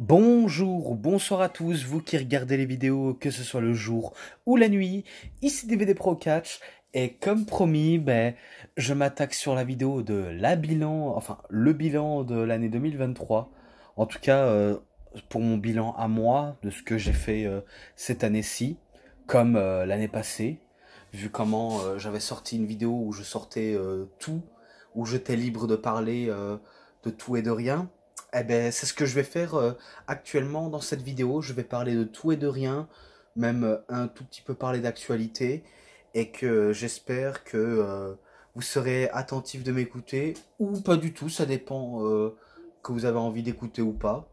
Bonjour ou bonsoir à tous, vous qui regardez les vidéos, que ce soit le jour ou la nuit, ici DVD Pro Catch, et comme promis, je m'attaque sur la vidéo de le bilan de l'année 2023, en tout cas pour mon bilan à moi, de ce que j'ai fait cette année-ci, comme l'année passée, vu comment j'avais sorti une vidéo où je sortais tout, où j'étais libre de parler de tout et de rien. Eh ben, c'est ce que je vais faire actuellement dans cette vidéo. Je vais parler de tout et de rien, même un tout petit peu parler d'actualité, et que j'espère que vous serez attentif de m'écouter, ou pas du tout, ça dépend que vous avez envie d'écouter ou pas.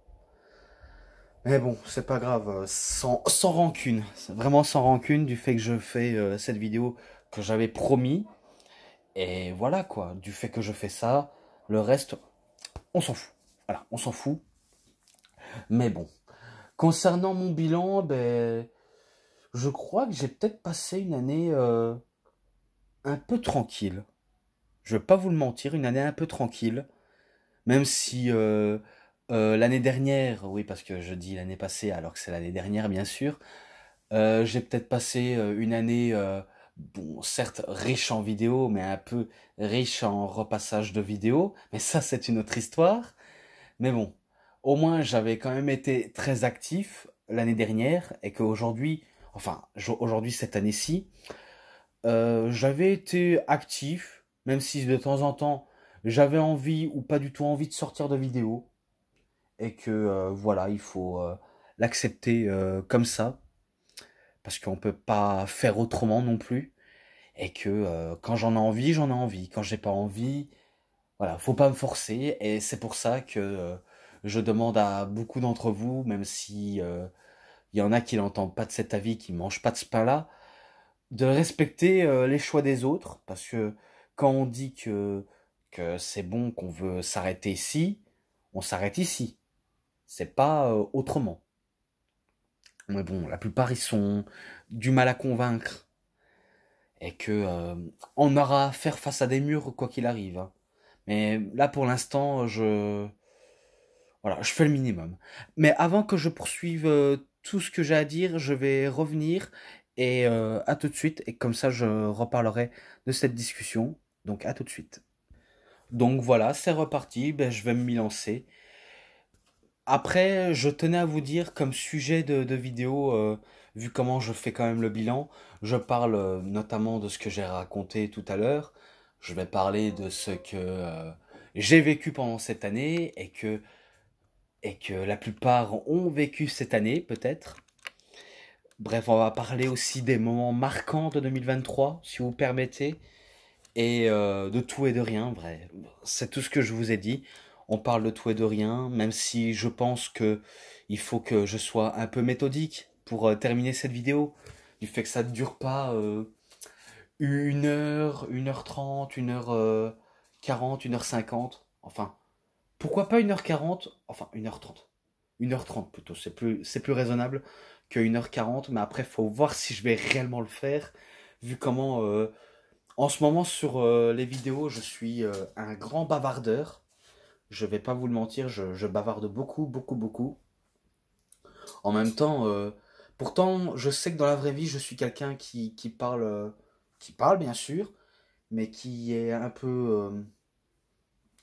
Mais bon, c'est pas grave, sans rancune, c'est vraiment sans rancune du fait que je fais cette vidéo que j'avais promis, et voilà quoi, du fait que je fais ça, le reste, on s'en fout. Voilà, on s'en fout. Mais bon. Concernant mon bilan, je crois que j'ai peut-être passé une année un peu tranquille. Je vais pas vous le mentir, une année un peu tranquille. Même si l'année dernière, oui, parce que je dis l'année passée alors que c'est l'année dernière, bien sûr, j'ai peut-être passé une année, bon, certes riche en vidéos, mais un peu riche en repassage de vidéos. Mais ça, c'est une autre histoire. Mais bon, au moins j'avais quand même été très actif l'année dernière et qu'aujourd'hui, aujourd'hui cette année-ci, j'avais été actif, même si de temps en temps j'avais envie ou pas du tout envie de sortir de vidéos et que voilà, il faut l'accepter comme ça parce qu'on peut pas faire autrement non plus et que quand j'en ai envie, j'en ai envie. Quand j'ai pas envie, voilà, faut pas me forcer et c'est pour ça que je demande à beaucoup d'entre vous, même si il y en a qui n'entendent pas de cet avis, qui mangent pas de ce pain-là, de respecter les choix des autres, parce que quand on dit que c'est bon, qu'on veut s'arrêter ici, on s'arrête ici. C'est pas autrement. Mais bon, la plupart ils sont du mal à convaincre et que on aura à faire face à des murs quoi qu'il arrive, hein. Mais là pour l'instant, voilà, je fais le minimum. Mais avant que je poursuive tout ce que j'ai à dire, je vais revenir et à tout de suite. Et comme ça, je reparlerai de cette discussion. Donc à tout de suite. Donc voilà, c'est reparti. Je vais m'y lancer. Après, je tenais à vous dire comme sujet de vidéo, vu comment je fais quand même le bilan, je parle notamment de ce que j'ai raconté tout à l'heure. Je vais parler de ce que j'ai vécu pendant cette année et que la plupart ont vécu cette année, peut-être. Bref, on va parler aussi des moments marquants de 2023, si vous permettez, et de tout et de rien, vrai. C'est tout ce que je vous ai dit. On parle de tout et de rien, même si je pense que il faut que je sois un peu méthodique pour terminer cette vidéo, du fait que ça ne dure pas 1 heure 30, 1 heure 40, 1 heure 50, enfin, pourquoi pas 1 heure 40, enfin 1 heure 30. 1 heure 30 plutôt, c'est plus raisonnable que 1 heure 40, mais après, faut voir si je vais réellement le faire, vu comment, en ce moment, sur les vidéos, je suis un grand bavardeur. Je vais pas vous le mentir, je bavarde beaucoup, beaucoup, beaucoup. En même temps, pourtant, je sais que dans la vraie vie, je suis quelqu'un qui parle bien sûr, mais qui est un peu,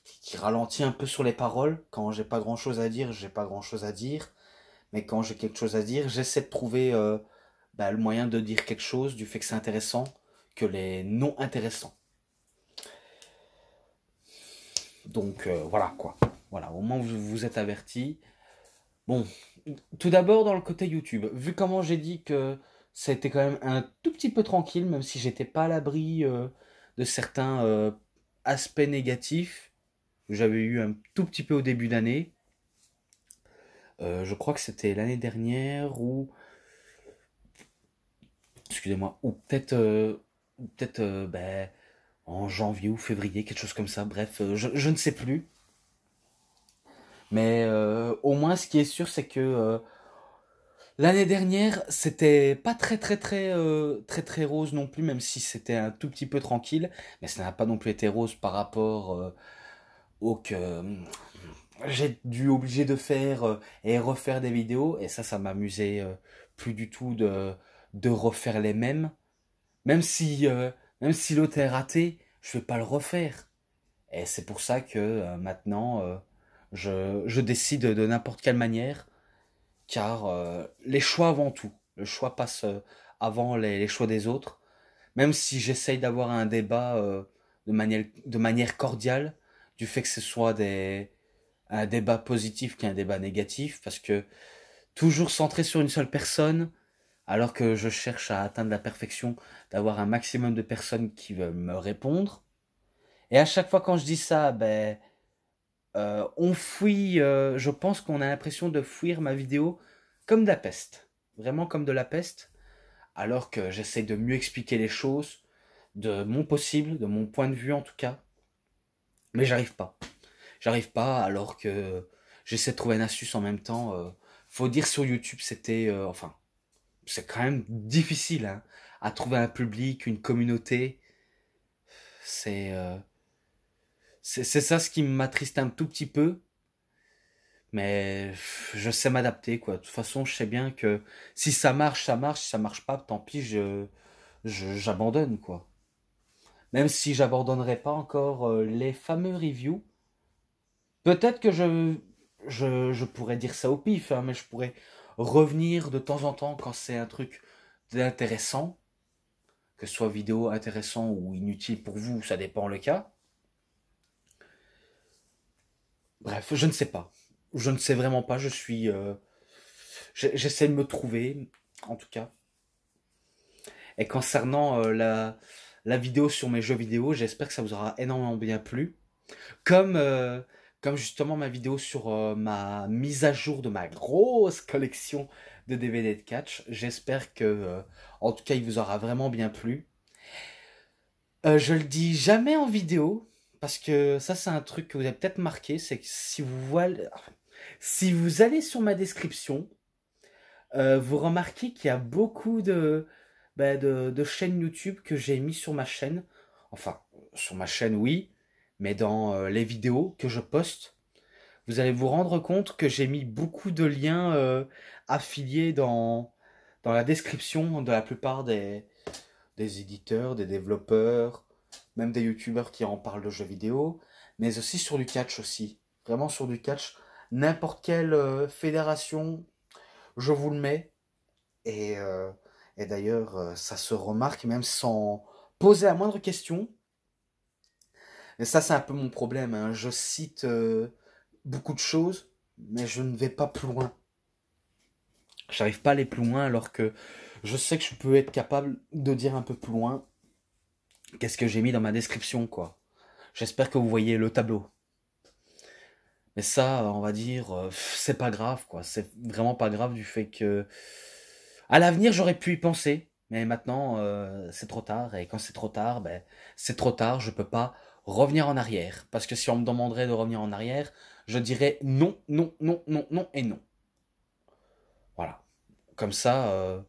qui ralentit un peu sur les paroles. Quand j'ai pas grand chose à dire, j'ai pas grand chose à dire. Mais quand j'ai quelque chose à dire, j'essaie de trouver le moyen de dire quelque chose du fait que c'est intéressant que les non intéressants. Donc voilà quoi. Voilà, au moins vous vous êtes avertis. Bon, tout d'abord dans le côté YouTube, vu comment j'ai dit que ça a été quand même un tout petit peu tranquille, même si j'étais pas à l'abri de certains aspects négatifs que j'avais eu un tout petit peu au début d'année. Je crois que c'était l'année dernière ou excusez-moi, ou peut-être en janvier ou février, quelque chose comme ça. Bref, je ne sais plus. Mais au moins, ce qui est sûr, c'est que l'année dernière, c'était pas très rose non plus, même si c'était un tout petit peu tranquille. Mais ça n'a pas non plus été rose par rapport au que j'ai dû obligé de faire et refaire des vidéos, et ça m'amusait plus du tout de refaire les mêmes. Même si, euh, même si l'autre est raté, je vais pas le refaire. Et c'est pour ça que maintenant, je décide de n'importe quelle manière, car les choix avant tout. Le choix passe avant les choix des autres. Même si j'essaye d'avoir un débat de manière cordiale, du fait que ce soit un débat positif qu'un débat négatif, parce que toujours centré sur une seule personne, alors que je cherche à atteindre la perfection, d'avoir un maximum de personnes qui veulent me répondre. Et à chaque fois quand je dis ça, ben, on fuit, je pense qu'on a l'impression de fuir ma vidéo comme de la peste. Vraiment comme de la peste. Alors que j'essaie de mieux expliquer les choses, de mon possible, de mon point de vue en tout cas. Mais j'arrive pas. J'arrive pas alors que j'essaie de trouver une astuce en même temps. Faut dire sur YouTube c'était... enfin, c'est quand même difficile hein, à trouver un public, une communauté. C'est c'est ça ce qui m'attriste un tout petit peu. Mais je sais m'adapter quoi. De toute façon, je sais bien que si ça marche, ça marche. Si ça marche pas, tant pis, j'abandonne quoi. Même si j'abandonnerai pas encore les fameux reviews. Peut-être que je pourrais dire ça au pif, hein, mais je pourrais revenir de temps en temps quand c'est un truc intéressant, que ce soit vidéo intéressant ou inutile pour vous, ça dépend le cas. Bref, je ne sais pas. Je ne sais vraiment pas, j'essaie de me trouver, en tout cas. Et concernant la vidéo sur mes jeux vidéo, j'espère que ça vous aura énormément bien plu. Comme, euh, comme justement ma vidéo sur ma mise à jour de ma grosse collection de DVD de catch. J'espère que, en tout cas, il vous aura vraiment bien plu. Je le dis jamais en vidéo, parce que ça, c'est un truc que vous avez peut-être marqué, c'est que si vous allez sur ma description, vous remarquez qu'il y a beaucoup de chaînes YouTube que j'ai mis sur ma chaîne. Enfin, sur ma chaîne, oui, mais dans les vidéos que je poste, vous allez vous rendre compte que j'ai mis beaucoup de liens affiliés dans la description de la plupart des éditeurs, des développeurs, même des youtubeurs qui en parlent de jeux vidéo, mais aussi sur du catch aussi. Vraiment sur du catch. N'importe quelle fédération, je vous le mets. Et, euh, et d'ailleurs, ça se remarque même sans poser la moindre question. Et ça, c'est un peu mon problème, hein. Je cite beaucoup de choses, mais je ne vais pas plus loin. J'arrive pas à aller plus loin alors que je sais que je peux être capable de dire un peu plus loin qu'est-ce que j'ai mis dans ma description, quoi. J'espère que vous voyez le tableau. Mais ça, on va dire, c'est pas grave, quoi. C'est vraiment pas grave du fait que, à l'avenir, j'aurais pu y penser. Mais maintenant, c'est trop tard. Et quand c'est trop tard, ben, c'est trop tard. Je peux pas revenir en arrière. Parce que si on me demanderait de revenir en arrière, je dirais non, non, non, non, non et non. Voilà. Comme ça,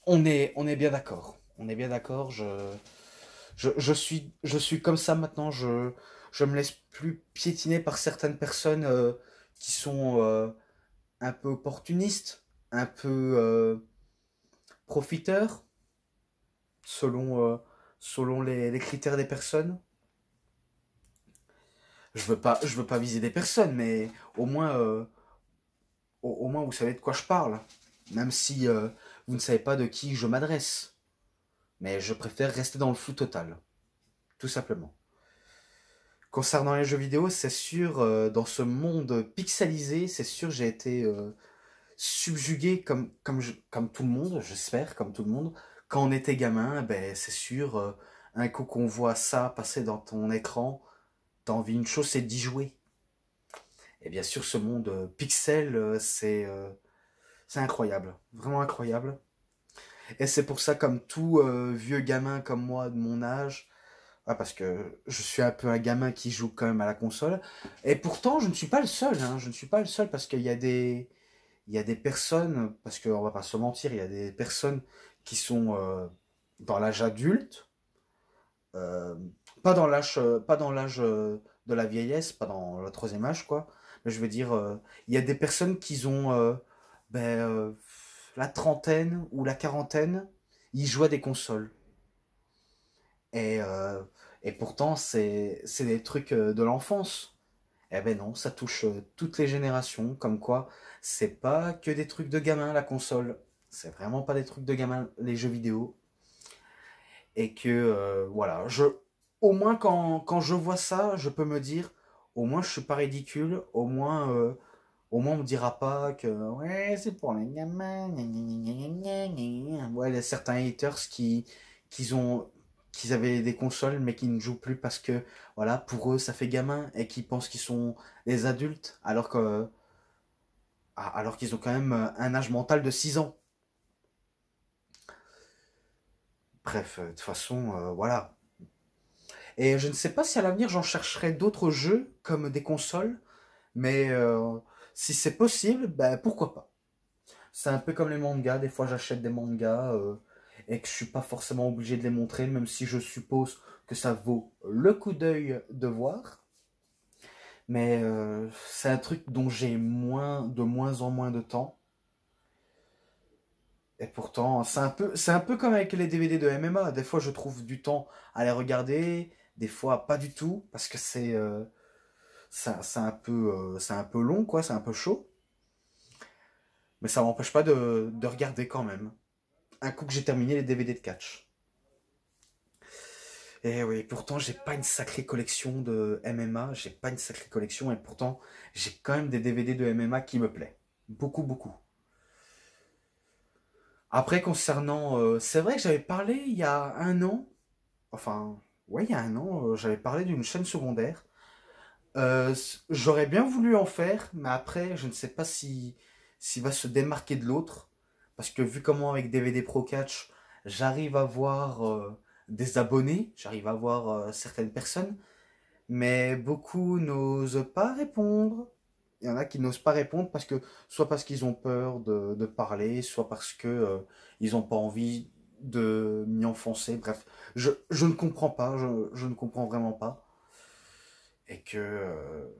on est bien d'accord. On est bien d'accord. Je suis comme ça maintenant. Je me laisse plus piétiner par certaines personnes qui sont un peu opportunistes, un peu profiteurs, selon, selon les critères des personnes. Je veux pas viser des personnes, mais au moins, au moins vous savez de quoi je parle. Même si vous ne savez pas de qui je m'adresse. Mais je préfère rester dans le flou total, tout simplement. Concernant les jeux vidéo, c'est sûr, dans ce monde pixelisé, c'est sûr, j'ai été subjugué comme tout le monde, j'espère, comme tout le monde. Quand on était gamin, ben, c'est sûr, un coup qu'on voit ça passer dans ton écran, t'as envie d'une chose, c'est d'y jouer. Et bien sûr, ce monde pixel, c'est incroyable, vraiment incroyable. Et c'est pour ça, comme tout vieux gamin comme moi de mon âge, ah, parce que je suis un peu un gamin qui joue quand même à la console. Et pourtant, je ne suis pas le seul. Hein. Je ne suis pas le seul parce qu'il y a il y a des personnes, parce qu'on va pas se mentir, il y a des personnes qui sont dans l'âge adulte, euh, pas dans l'âge de la vieillesse, pas dans le troisième âge, quoi. Mais je veux dire, il y a des personnes qui ont ben, la trentaine ou la quarantaine, ils jouent à des consoles. Et, euh, et pourtant, c'est des trucs de l'enfance. Eh ben non, ça touche toutes les générations, comme quoi c'est pas que des trucs de gamins la console. C'est vraiment pas des trucs de gamins les jeux vidéo. Et que voilà, au moins quand je vois ça, je peux me dire, au moins je suis pas ridicule, au moins on me dira pas que ouais c'est pour les gamins, gna gna gna gna gna gna gna. Ouais, il y a certains haters qui ont qu'ils avaient des consoles mais qui ne jouent plus parce que voilà pour eux ça fait gamin et qui pensent qu'ils sont des adultes alors qu'ils ont quand même un âge mental de 6 ans. Bref, de toute façon, voilà. Et je ne sais pas si à l'avenir j'en chercherai d'autres jeux comme des consoles, mais si c'est possible, ben pourquoi pas. C'est un peu comme les mangas, des fois j'achète des mangas et que je suis pas forcément obligé de les montrer, même si je suppose que ça vaut le coup d'œil de voir. Mais c'est un truc dont j'ai de moins en moins de temps. Et pourtant, c'est un peu comme avec les DVD de MMA. Des fois, je trouve du temps à les regarder, des fois pas du tout, parce que c'est un peu long, quoi, c'est un peu chaud. Mais ça m'empêche pas de regarder quand même. Un coup que j'ai terminé les DVD de catch. Et oui, pourtant, j'ai pas une sacrée collection de MMA, j'ai pas une sacrée collection, et pourtant, j'ai quand même des DVD de MMA qui me plaît. Beaucoup, beaucoup. Après, concernant. C'est vrai que j'avais parlé il y a un an, enfin, ouais, il y a un an, j'avais parlé d'une chaîne secondaire. J'aurais bien voulu en faire, mais après, je ne sais pas s'il va se démarquer de l'autre. Parce que vu comment avec DVD Pro Catch, j'arrive à voir des abonnés, j'arrive à voir certaines personnes, mais beaucoup n'osent pas répondre. Il y en a qui n'osent pas répondre parce que soit parce qu'ils ont peur de parler, soit parce que ils n'ont pas envie de m'y enfoncer. Bref, je ne comprends pas, je ne comprends vraiment pas. Et que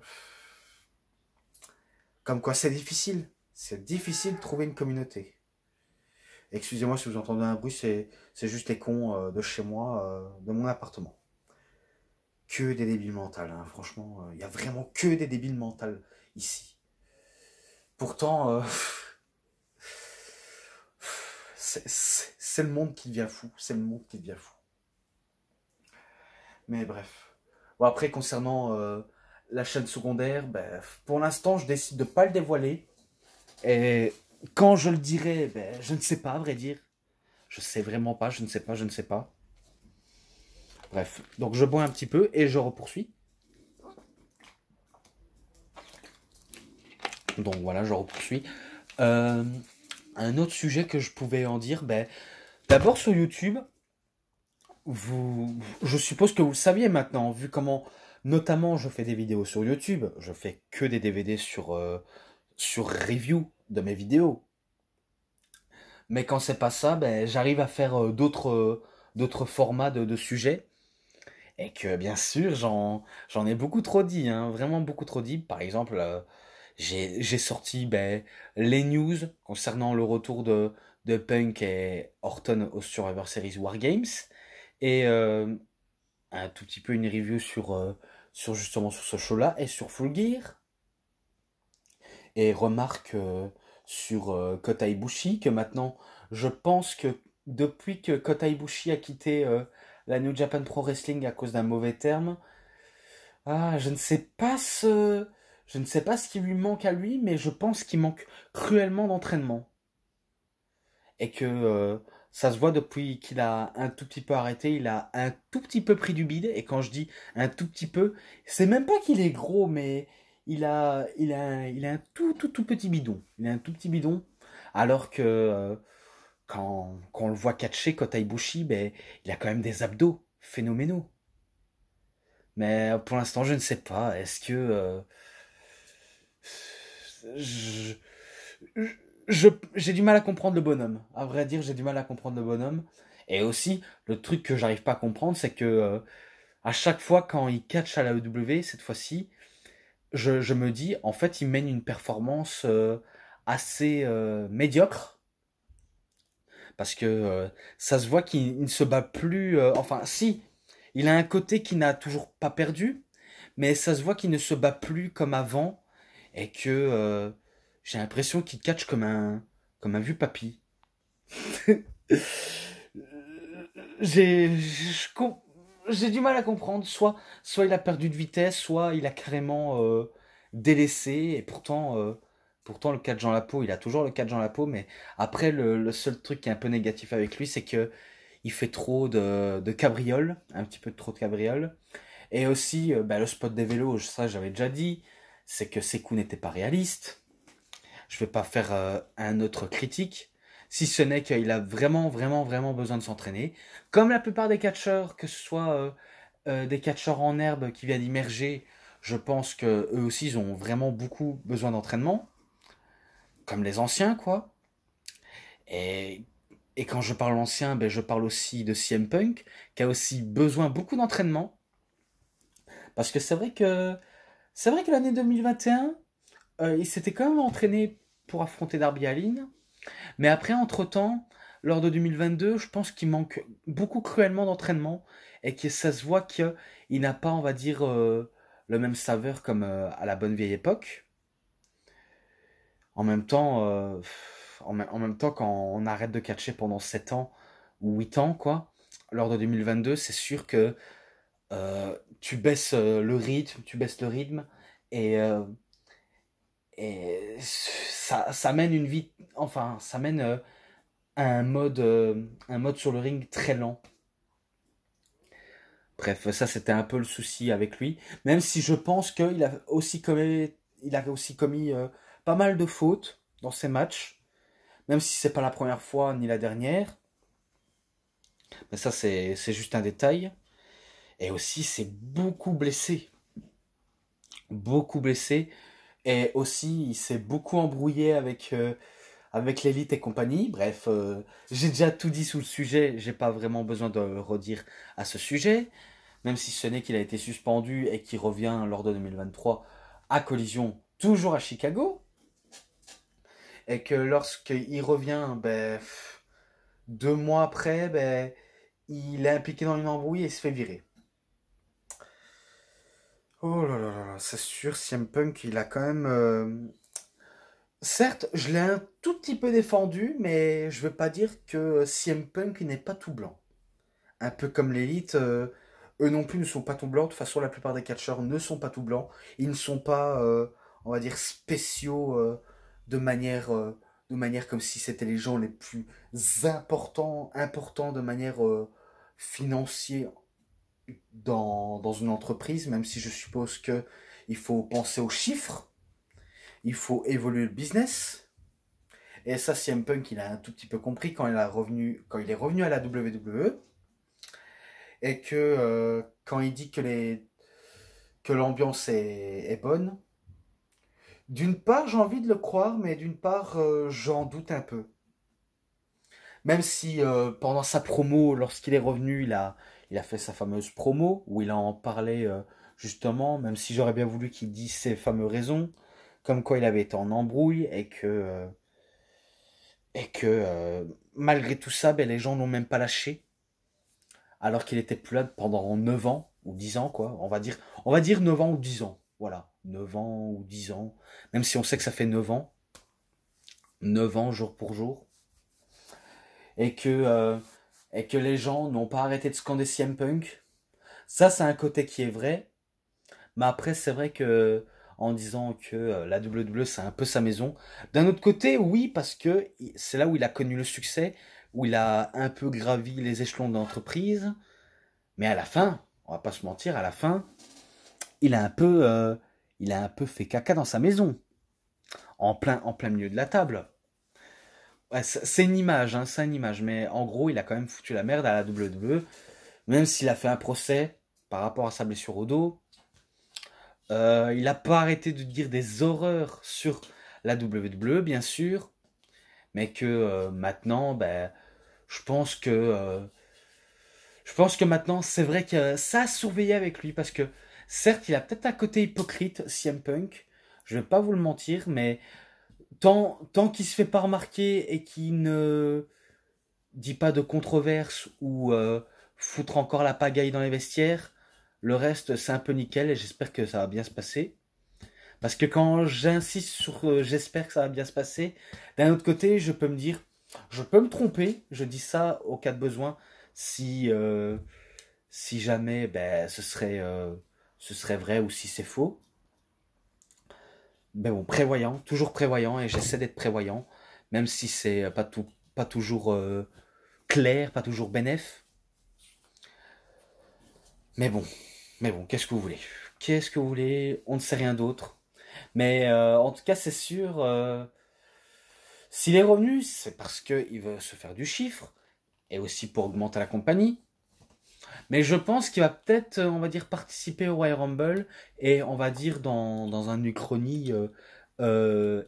comme quoi c'est difficile de trouver une communauté. Excusez-moi si vous entendez un bruit, c'est juste les cons de chez moi, de mon appartement. Que des débiles mentales, hein. Franchement, il y a vraiment que des débiles mentales ici. Pourtant, c'est le monde qui devient fou. C'est le monde qui devient fou. Mais bref. Bon, après, concernant la chaîne secondaire, ben, pour l'instant, je décide de ne pas le dévoiler. Et quand je le dirai, ben, je ne sais pas, à vrai dire. Je sais vraiment pas, je ne sais pas, je ne sais pas. Bref, donc je bois un petit peu et je repoursuis. Donc voilà, je repoursuis. Euh, un autre sujet que je pouvais en dire, ben, d'abord sur YouTube, je suppose que vous le saviez maintenant, vu comment, notamment, je fais des vidéos sur YouTube, je fais que des DVD sur review de mes vidéos. Mais quand c'est pas ça, ben, j'arrive à faire d'autres formats de sujets. Et que bien sûr, j'en ai beaucoup trop dit, hein, vraiment beaucoup trop dit. Par exemple, j'ai sorti ben, les news concernant le retour de Punk et Orton au Survivor Series Wargames. Et un tout petit peu une review sur justement sur ce show-là et sur Full Gear. Et remarque sur Kota Ibushi que maintenant, je pense que depuis que Kota Ibushi a quitté la New Japan Pro Wrestling à cause d'un mauvais terme, ah, je ne sais pas ce qui lui manque à lui, mais je pense qu'il manque cruellement d'entraînement. Et que ça se voit depuis qu'il a un tout petit peu arrêté, il a un tout petit peu pris du bide. Et quand je dis un tout petit peu, c'est même pas qu'il est gros, mais il a un tout petit bidon. Il a un tout petit bidon. Alors que quand on le voit catcher Kota Ibushi, ben, il a quand même des abdos phénoménaux. Mais pour l'instant, je ne sais pas. Est-ce que je- j'ai du mal à comprendre le bonhomme. À vrai dire, j'ai du mal à comprendre le bonhomme. Et aussi, le truc que j'arrive pas à comprendre, c'est que à chaque fois quand il catch à la EW, cette fois-ci, je me dis, en fait, il mène une performance assez médiocre. Parce que ça se voit qu'il ne se bat plus. Enfin, si, il a un côté qui n'a toujours pas perdu, mais ça se voit qu'il ne se bat plus comme avant et que j'ai l'impression qu'il catch comme un vieux papy. j'ai je com- j'ai du mal à comprendre. Soit il a perdu de vitesse, soit il a carrément délaissé. Et pourtant le catch dans la peau, il a toujours le catch dans la peau. Mais après, le seul truc qui est un peu négatif avec lui, c'est que il fait trop de cabrioles, un petit peu trop de cabrioles. Et aussi, bah, le spot des vélos, ça j'avais déjà dit, c'est que ses coups n'étaient pas réalistes. Je vais pas faire un autre critique, si ce n'est qu'il a vraiment, vraiment, vraiment besoin de s'entraîner. Comme la plupart des catcheurs, que ce soit des catcheurs en herbe qui viennent immerger, je pense que eux aussi ils ont vraiment beaucoup besoin d'entraînement, comme les anciens quoi. Et, et quand je parle ancien, ben, je parle aussi de CM Punk, qui a aussi besoin beaucoup d'entraînement, parce que c'est vrai que l'année 2021, il s'était quand même entraîné pour affronter Darby Allin. Mais après, entre-temps, lors de 2022, je pense qu'il manque beaucoup cruellement d'entraînement et que ça se voit qu'il n'a pas, on va dire, le même saveur comme à la bonne vieille époque. En même temps, en même temps, quand on arrête de catcher pendant 7 ans ou 8 ans, quoi, lors de 2022, c'est sûr que tu baisses tu baisses le rythme et, euh, et ça mène une vie, enfin, ça mène un mode sur le ring très lent. Bref, ça c'était un peu le souci avec lui. Même si je pense il a aussi commis pas mal de fautes dans ses matchs. Même si c'est pas la première fois ni la dernière. Mais ça c'est juste un détail. Et aussi c'est beaucoup blessé. Beaucoup blessé. Et aussi il s'est beaucoup embrouillé avec l'élite et compagnie. Bref, j'ai déjà tout dit sous le sujet. J'ai pas vraiment besoin de redire à ce sujet. Même si ce n'est qu'il a été suspendu et qu'il revient lors de 2023 à Collision, toujours à Chicago, et que lorsqu'il revient, ben, 2 mois après, ben, il est impliqué dans une embrouille et il se fait virer. Oh là là là, c'est sûr, CM Punk, il a quand même... Certes, je l'ai un tout petit peu défendu, mais je veux pas dire que CM Punk n'est pas tout blanc. Un peu comme l'élite, eux non plus ne sont pas tout blancs. De toute façon, la plupart des catcheurs ne sont pas tout blancs. Ils ne sont pas, on va dire, spéciaux de manière, euh, de manière comme si c'était les gens les plus importants de manière financière dans une entreprise, même si je suppose que il faut penser aux chiffres, il faut évoluer le business. Et ça, CM Punk, il a un tout petit peu compris quand il est revenu à la WWE et que quand il dit que l'ambiance est bonne, d'une part j'ai envie de le croire, mais d'une part j'en doute un peu. Même si pendant sa promo, lorsqu'il est revenu, il a fait sa fameuse promo où il a en parlé justement, même si j'aurais bien voulu qu'il dise ses fameuses raisons, comme quoi il avait été en embrouille et que malgré tout ça, ben, les gens n'ont même pas lâché. Alors qu'il était plus là pendant 9 ans, ou 10 ans, quoi. On va dire 9 ans ou 10 ans. Voilà, 9 ans ou 10 ans. Même si on sait que ça fait 9 ans jour pour jour. Et et que les gens n'ont pas arrêté de scander CM Punk. Ça, c'est un côté qui est vrai. Mais après, c'est vrai que en disant que la WWE, c'est un peu sa maison. D'un autre côté, oui, parce que c'est là où il a connu le succès, où il a un peu gravi les échelons de l'entreprise. Mais à la fin, on va pas se mentir, à la fin, il a un peu, il a un peu fait caca dans sa maison, en plein milieu de la table. Ouais, c'est une image, hein, c'est une image, mais en gros, il a quand même foutu la merde à la WWE, même s'il a fait un procès par rapport à sa blessure au dos. Il n'a pas arrêté de dire des horreurs sur la WWE, bien sûr, mais que maintenant, ben, je pense que Je pense que maintenant, c'est vrai que ça a surveillé avec lui parce que, certes, il a peut-être un côté hypocrite, CM Punk. Je vais pas vous le mentir, mais tant qu'il se fait pas remarquer et qu'il ne dit pas de controverse ou foutre encore la pagaille dans les vestiaires, le reste, c'est un peu nickel et j'espère que ça va bien se passer. Parce que quand j'insiste sur j'espère que ça va bien se passer, d'un autre côté, je peux me dire, je peux me tromper, je dis ça au cas de besoin, si, si jamais ben, ce serait vrai ou si c'est faux. Ben bon, prévoyant, toujours prévoyant, et j'essaie d'être prévoyant, même si c'est pas toujours clair, pas toujours bénéf. Mais bon, mais bon, qu'est-ce que vous voulez? Qu'est-ce que vous voulez? On ne sait rien d'autre. Mais en tout cas, c'est sûr, s'il est revenu, c'est parce qu'il veut se faire du chiffre, et aussi pour augmenter la compagnie. Mais je pense qu'il va peut-être, on va dire, participer au Royal Rumble, et on va dire dans un uchronie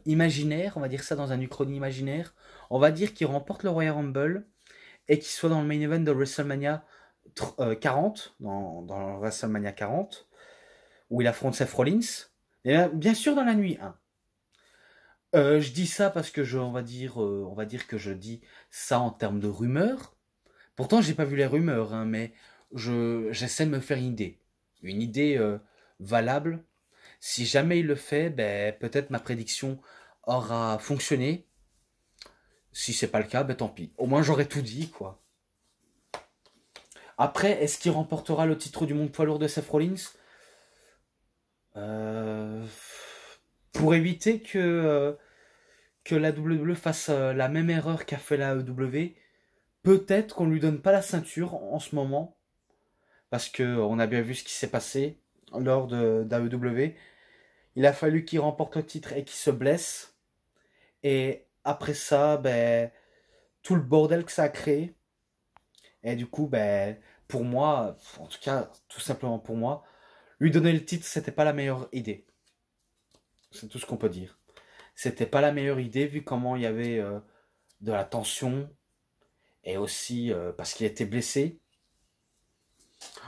imaginaire, on va dire ça dans un uchronie imaginaire, on va dire qu'il remporte le Royal Rumble, et qu'il soit dans le main event de WrestleMania 40, dans WrestleMania 40, où il affronte Seth Rollins, et bien sûr dans la nuit 1. Je dis ça parce que on va dire que je dis ça en termes de rumeurs. Pourtant, j'ai pas vu les rumeurs, hein, mais j'essaie de me faire une idée valable. Si jamais il le fait, ben peut-être ma prédiction aura fonctionné. Si c'est pas le cas, ben tant pis. Au moins j'aurais tout dit, quoi. Après, est-ce qu'il remportera le titre du monde poids lourd de Seth Rollins? Euh, Pour éviter que la WWE fasse la même erreur qu'a fait la AEW, peut-être qu'on lui donne pas la ceinture en ce moment, parce que on a bien vu ce qui s'est passé lors de d'AEW. Il a fallu qu'il remporte le titre et qu'il se blesse. Et après ça, ben, tout le bordel que ça a créé. Et du coup, ben, pour moi, en tout cas, tout simplement pour moi, lui donner le titre, c'était pas la meilleure idée. C'est tout ce qu'on peut dire. C'était pas la meilleure idée vu comment il y avait de la tension et aussi parce qu'il était blessé.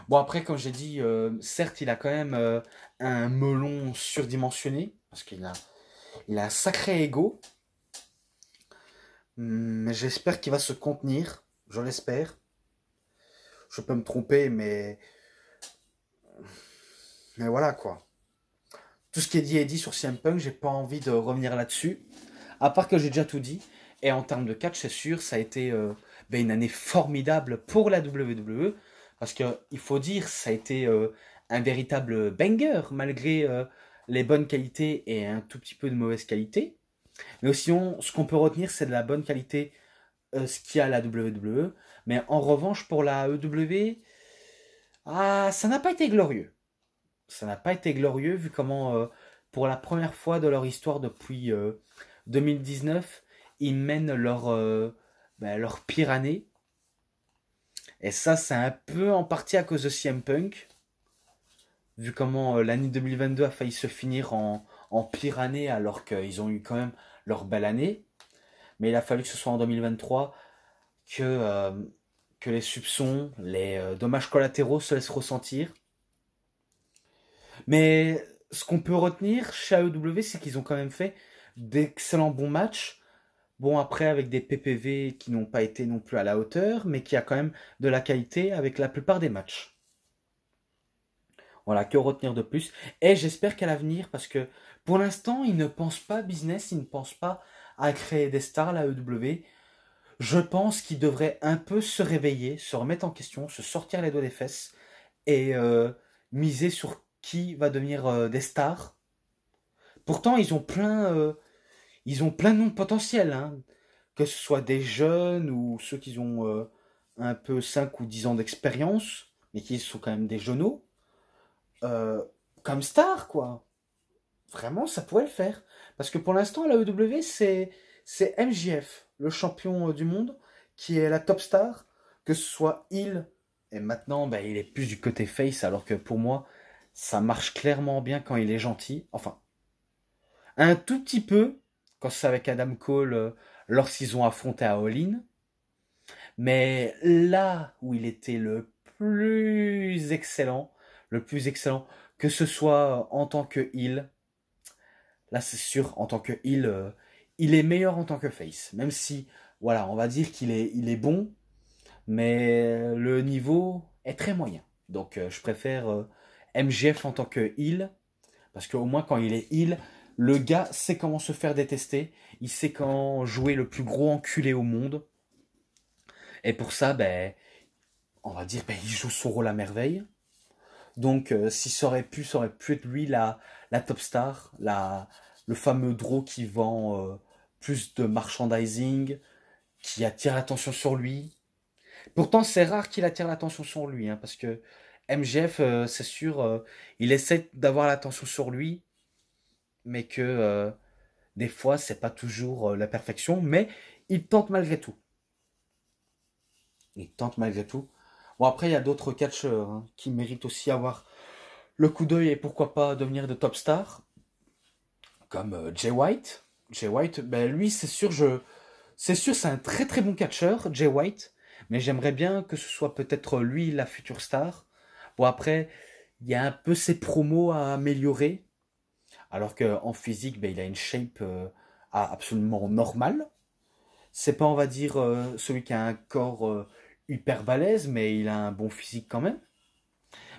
Bon, après, comme j'ai dit, certes, il a quand même un melon surdimensionné, parce il a un sacré ego, mais j'espère qu'il va se contenir, je l'espère. Je peux me tromper, mais voilà quoi. Tout ce qui est dit est dit sur CM Punk, j'ai pas envie de revenir là-dessus, à part que j'ai déjà tout dit. Et en termes de catch, c'est sûr, ça a été ben, une année formidable pour la WWE, parce que il faut dire, ça a été un véritable banger, malgré les bonnes qualités et un tout petit peu de mauvaise qualité. Mais sinon, ce qu'on peut retenir, c'est de la bonne qualité ce qu'il y a à la WWE. Mais en revanche, pour la EW, ah, ça n'a pas été glorieux. Ça n'a pas été glorieux, vu comment, pour la première fois de leur histoire depuis 2019, ils mènent ben, leur pire année. Et ça, c'est un peu en partie à cause de CM Punk, vu comment l'année 2022 a failli se finir en pire année, alors qu'ils ont eu quand même leur belle année. Mais il a fallu que ce soit en 2023 que, euh, que les soupçons, les dommages collatéraux se laissent ressentir. Mais ce qu'on peut retenir chez AEW, c'est qu'ils ont quand même fait d'excellents bons matchs. Bon, après, avec des PPV qui n'ont pas été non plus à la hauteur, mais qui a quand même de la qualité avec la plupart des matchs. Voilà, que retenir de plus. Et j'espère qu'à l'avenir, parce que pour l'instant, ils ne pensent pas business, ils ne pensent pas à créer des stars à la AEW. Je pense qu'ils devraient un peu se réveiller, se remettre en question, se sortir les doigts des fesses et miser sur qui va devenir des stars. Pourtant, ils ont plein de noms potentiels, hein. Que ce soit des jeunes ou ceux qui ont un peu 5 ou 10 ans d'expérience, mais qui sont quand même des jeuneaux, euh, comme stars, quoi. Vraiment, ça pourrait le faire. Parce que pour l'instant, la EW, c'est MJF, le champion du monde, qui est la top star, que ce soit il, et maintenant, ben, il est plus du côté face, alors que pour moi, ça marche clairement bien quand il est gentil. Enfin, un tout petit peu, quand c'est avec Adam Cole, lorsqu'ils ont affronté à All In. Mais là où il était le plus excellent. Le plus excellent, que ce soit en tant que heal. Là, c'est sûr, en tant que heal, il est meilleur en tant que face. Même si, voilà, on va dire il est bon, mais le niveau est très moyen. Donc, je préfère MGF en tant que heal, parce qu'au moins, quand il est heal, le gars sait comment se faire détester, il sait quand jouer le plus gros enculé au monde. Et pour ça, ben, on va dire, ben, il joue son rôle à merveille. Donc, si ça aurait pu être lui la top star, le fameux draw qui vend plus de merchandising, qui attire l'attention sur lui. Pourtant, c'est rare qu'il attire l'attention sur lui, hein, parce que MGF, c'est sûr, il essaie d'avoir l'attention sur lui, mais que des fois, c'est pas toujours la perfection, mais il tente malgré tout. Il tente malgré tout. Bon, après, il y a d'autres catcheurs hein, qui méritent aussi avoir le coup d'œil et pourquoi pas devenir de top stars, comme Jay White. Jay White, ben lui, c'est sûr, c'est un très très bon catcheur, Jay White, mais j'aimerais bien que ce soit peut-être lui la future star. Bon, après, il y a un peu ses promos à améliorer, alors qu'en physique, ben, il a une shape absolument normale. C'est pas, on va dire, celui qui a un corps hyper balèze, mais il a un bon physique quand même.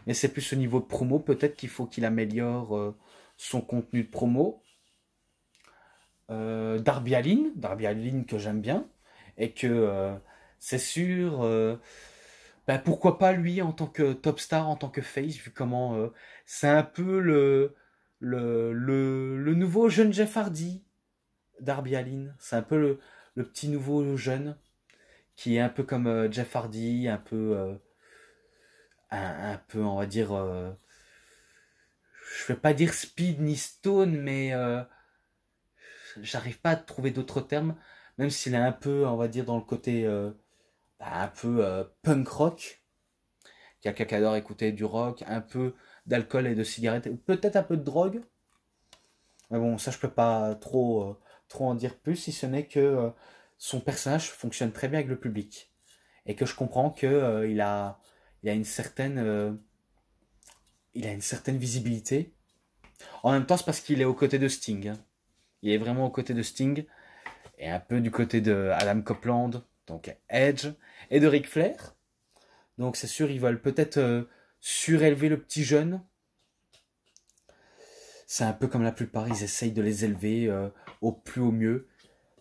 Mais c'est plus au niveau de promo, peut-être qu'il faut qu'il améliore son contenu de promo. Darby Allin que j'aime bien, et que c'est sûr, ben pourquoi pas lui en tant que top star, en tant que face, vu comment c'est un peu le nouveau jeune Jeff Hardy, Darby Allin. C'est un peu le petit nouveau jeune qui est un peu comme Jeff Hardy, un peu, on va dire, je vais pas dire speed ni stone, mais j'arrive pas à trouver d'autres termes, même s'il est un peu, on va dire, dans le côté un peu punk rock. Il y a quelqu'un qui adore écouter du rock, un peu d'alcool et de cigarettes, ou peut-être un peu de drogue. Mais bon, ça je peux pas trop en dire plus, si ce n'est que son personnage fonctionne très bien avec le public. Et que je comprends que il a il a une certaine visibilité. En même temps, c'est parce qu'il est aux côtés de Sting, hein. Il est vraiment aux côtés de Sting et un peu du côté de Adam Copeland, donc Edge, et de Ric Flair. Donc c'est sûr, ils veulent peut-être surélever le petit jeune. C'est un peu comme la plupart, ils essayent de les élever au plus au mieux.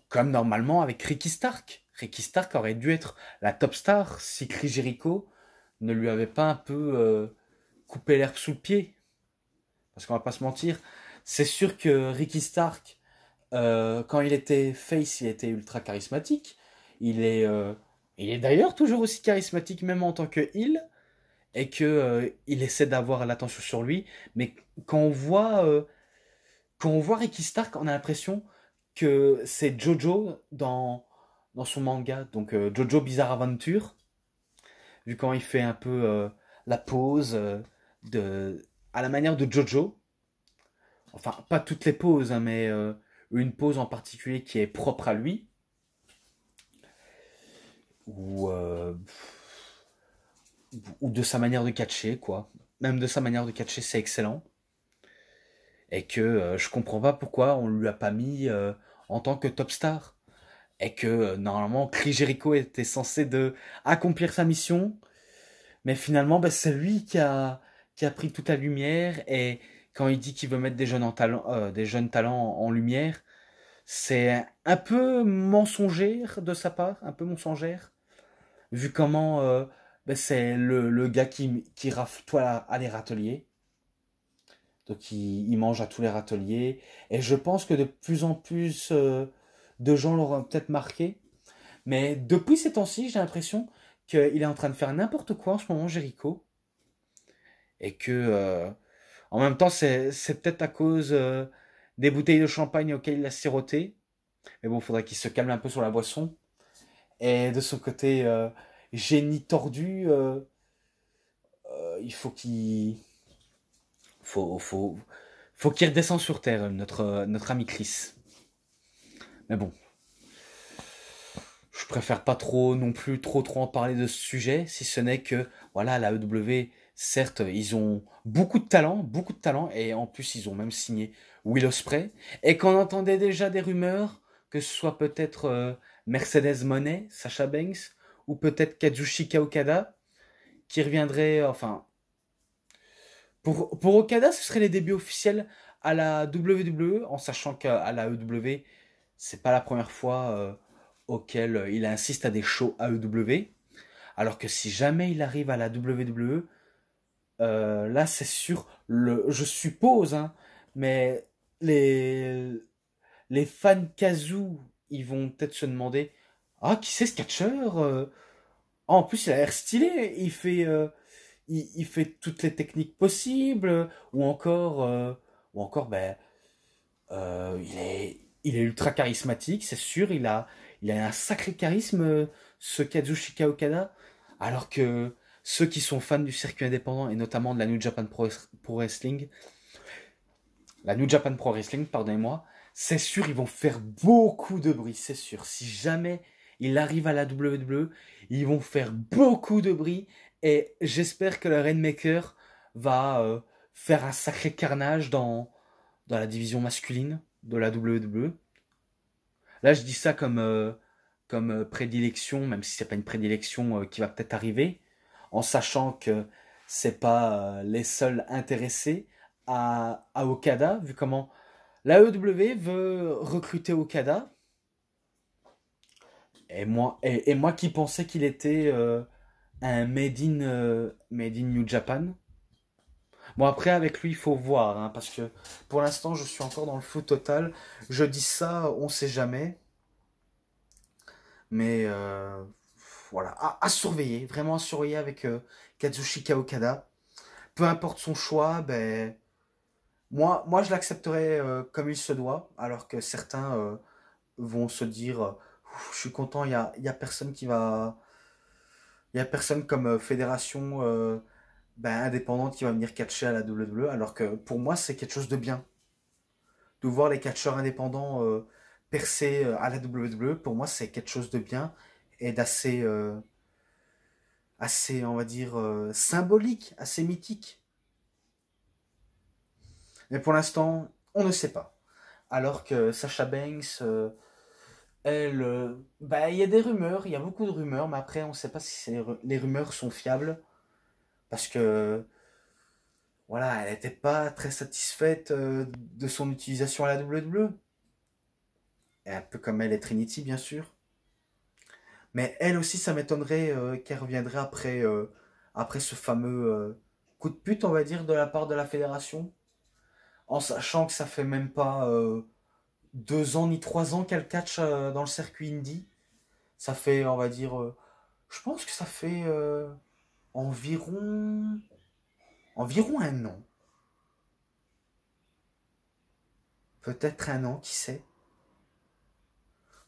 Comme normalement avec Ricky Stark. Ricky Stark aurait dû être la top star si Chris Jericho ne lui avait pas un peu coupé l'herbe sous le pied. Parce qu'on va pas se mentir, c'est sûr que Ricky Stark, quand il était face, il était ultra charismatique. Il est d'ailleurs toujours aussi charismatique, même en tant que heel, et que il essaie d'avoir l'attention sur lui. Mais quand on voit Ricky Stark, on a l'impression que c'est Jojo dans son manga, donc Jojo Bizarre Adventure, vu quand il fait un peu la pose à la manière de Jojo. Enfin, pas toutes les poses, hein, mais une pose en particulier qui est propre à lui, ou, ou de sa manière de catcher, quoi. Même de sa manière de catcher, c'est excellent. Et que je comprends pas pourquoi on lui a pas mis en tant que top star. Et que normalement, Chris Jericho était censé de accomplir sa mission, mais finalement, ben, c'est lui qui a pris toute la lumière. Et quand il dit qu'il veut mettre des jeunes talents en lumière, c'est un peu mensongère de sa part, un peu mensongère, vu comment ben, c'est le gars qui rafle tout à les râteliers. Donc il mange à tous les râteliers. Et je pense que de plus en plus de gens l'auront peut-être marqué. Mais depuis ces temps-ci, j'ai l'impression qu'il est en train de faire n'importe quoi en ce moment, Jericho. Et que en même temps, c'est peut-être à cause des bouteilles de champagne auxquelles il a siroté. Mais bon, il faudrait qu'il se calme un peu sur la boisson. Et de son côté génie tordu, il faut, faut, faut qu'il redescende sur terre, notre ami Chris. Mais bon, préfère pas trop non plus trop en parler de ce sujet, si ce n'est que voilà, la EW, certes, ils ont beaucoup de talent, et en plus ils ont même signé Will Ospreay, et qu'on entendait déjà des rumeurs que ce soit peut-être Mercedes Moné, Sasha Banks, ou peut-être Kazuchika Okada qui reviendrait, enfin, pour Okada, ce serait les débuts officiels à la WWE, en sachant qu'à la EW, c'est pas la première fois auquel il insiste à des shows AEW. Alors que si jamais il arrive à la WWE, là c'est sûr, je suppose, hein, mais les, les fans Kazoo, ils vont peut-être se demander, ah, qui c'est ce catcheur? Ah, en plus il a l'air stylé, il fait toutes les techniques possibles, ou encore, ben, il est ultra charismatique, c'est sûr, il a un sacré charisme, ce Kazuchika Okada, alors que ceux qui sont fans du circuit indépendant, et notamment de la New Japan Pro Wrestling, la New Japan Pro Wrestling, pardonnez-moi, c'est sûr, ils vont faire beaucoup de bruit, c'est sûr. Si jamais il arrive à la WWE, ils vont faire beaucoup de bruit, et j'espère que le Rainmaker va faire un sacré carnage dans la division masculine de la WWE. Là, je dis ça comme prédilection, même si c'est pas une prédilection qui va peut-être arriver, en sachant que c'est pas les seuls intéressés à Okada, vu comment la EW veut recruter Okada, et moi qui pensais qu'il était un made in New Japan. Bon, après, avec lui, il faut voir, hein, parce que pour l'instant, je suis encore dans le flou total. Je dis ça, on sait jamais. Mais voilà, à surveiller, vraiment à surveiller avec Kazushika Okada. Peu importe son choix, ben, moi je l'accepterai comme il se doit, alors que certains vont se dire je suis content, il y a personne qui va. Il y a personne comme fédération ben, indépendante qui va venir catcher à la WWE, alors que pour moi c'est quelque chose de bien. De voir les catcheurs indépendants percer à la WWE, pour moi c'est quelque chose de bien et d'assez assez, on va dire, symbolique, assez mythique. Mais pour l'instant, on ne sait pas. Alors que Sasha Banks, elle, bah, il y a des rumeurs, il y a beaucoup de rumeurs, mais après, on ne sait pas si les rumeurs sont fiables, parce que, voilà, elle n'était pas très satisfaite de son utilisation à la WWE. Et un peu comme elle est Trinity, bien sûr. Mais elle aussi, ça m'étonnerait qu'elle reviendrait après ce fameux coup de pute, on va dire, de la part de la fédération. En sachant que ça fait même pas 2 ans ni 3 ans qu'elle catch dans le circuit indie. Ça fait, on va dire, je pense que ça fait environ, environ un an. Peut-être un an, qui sait.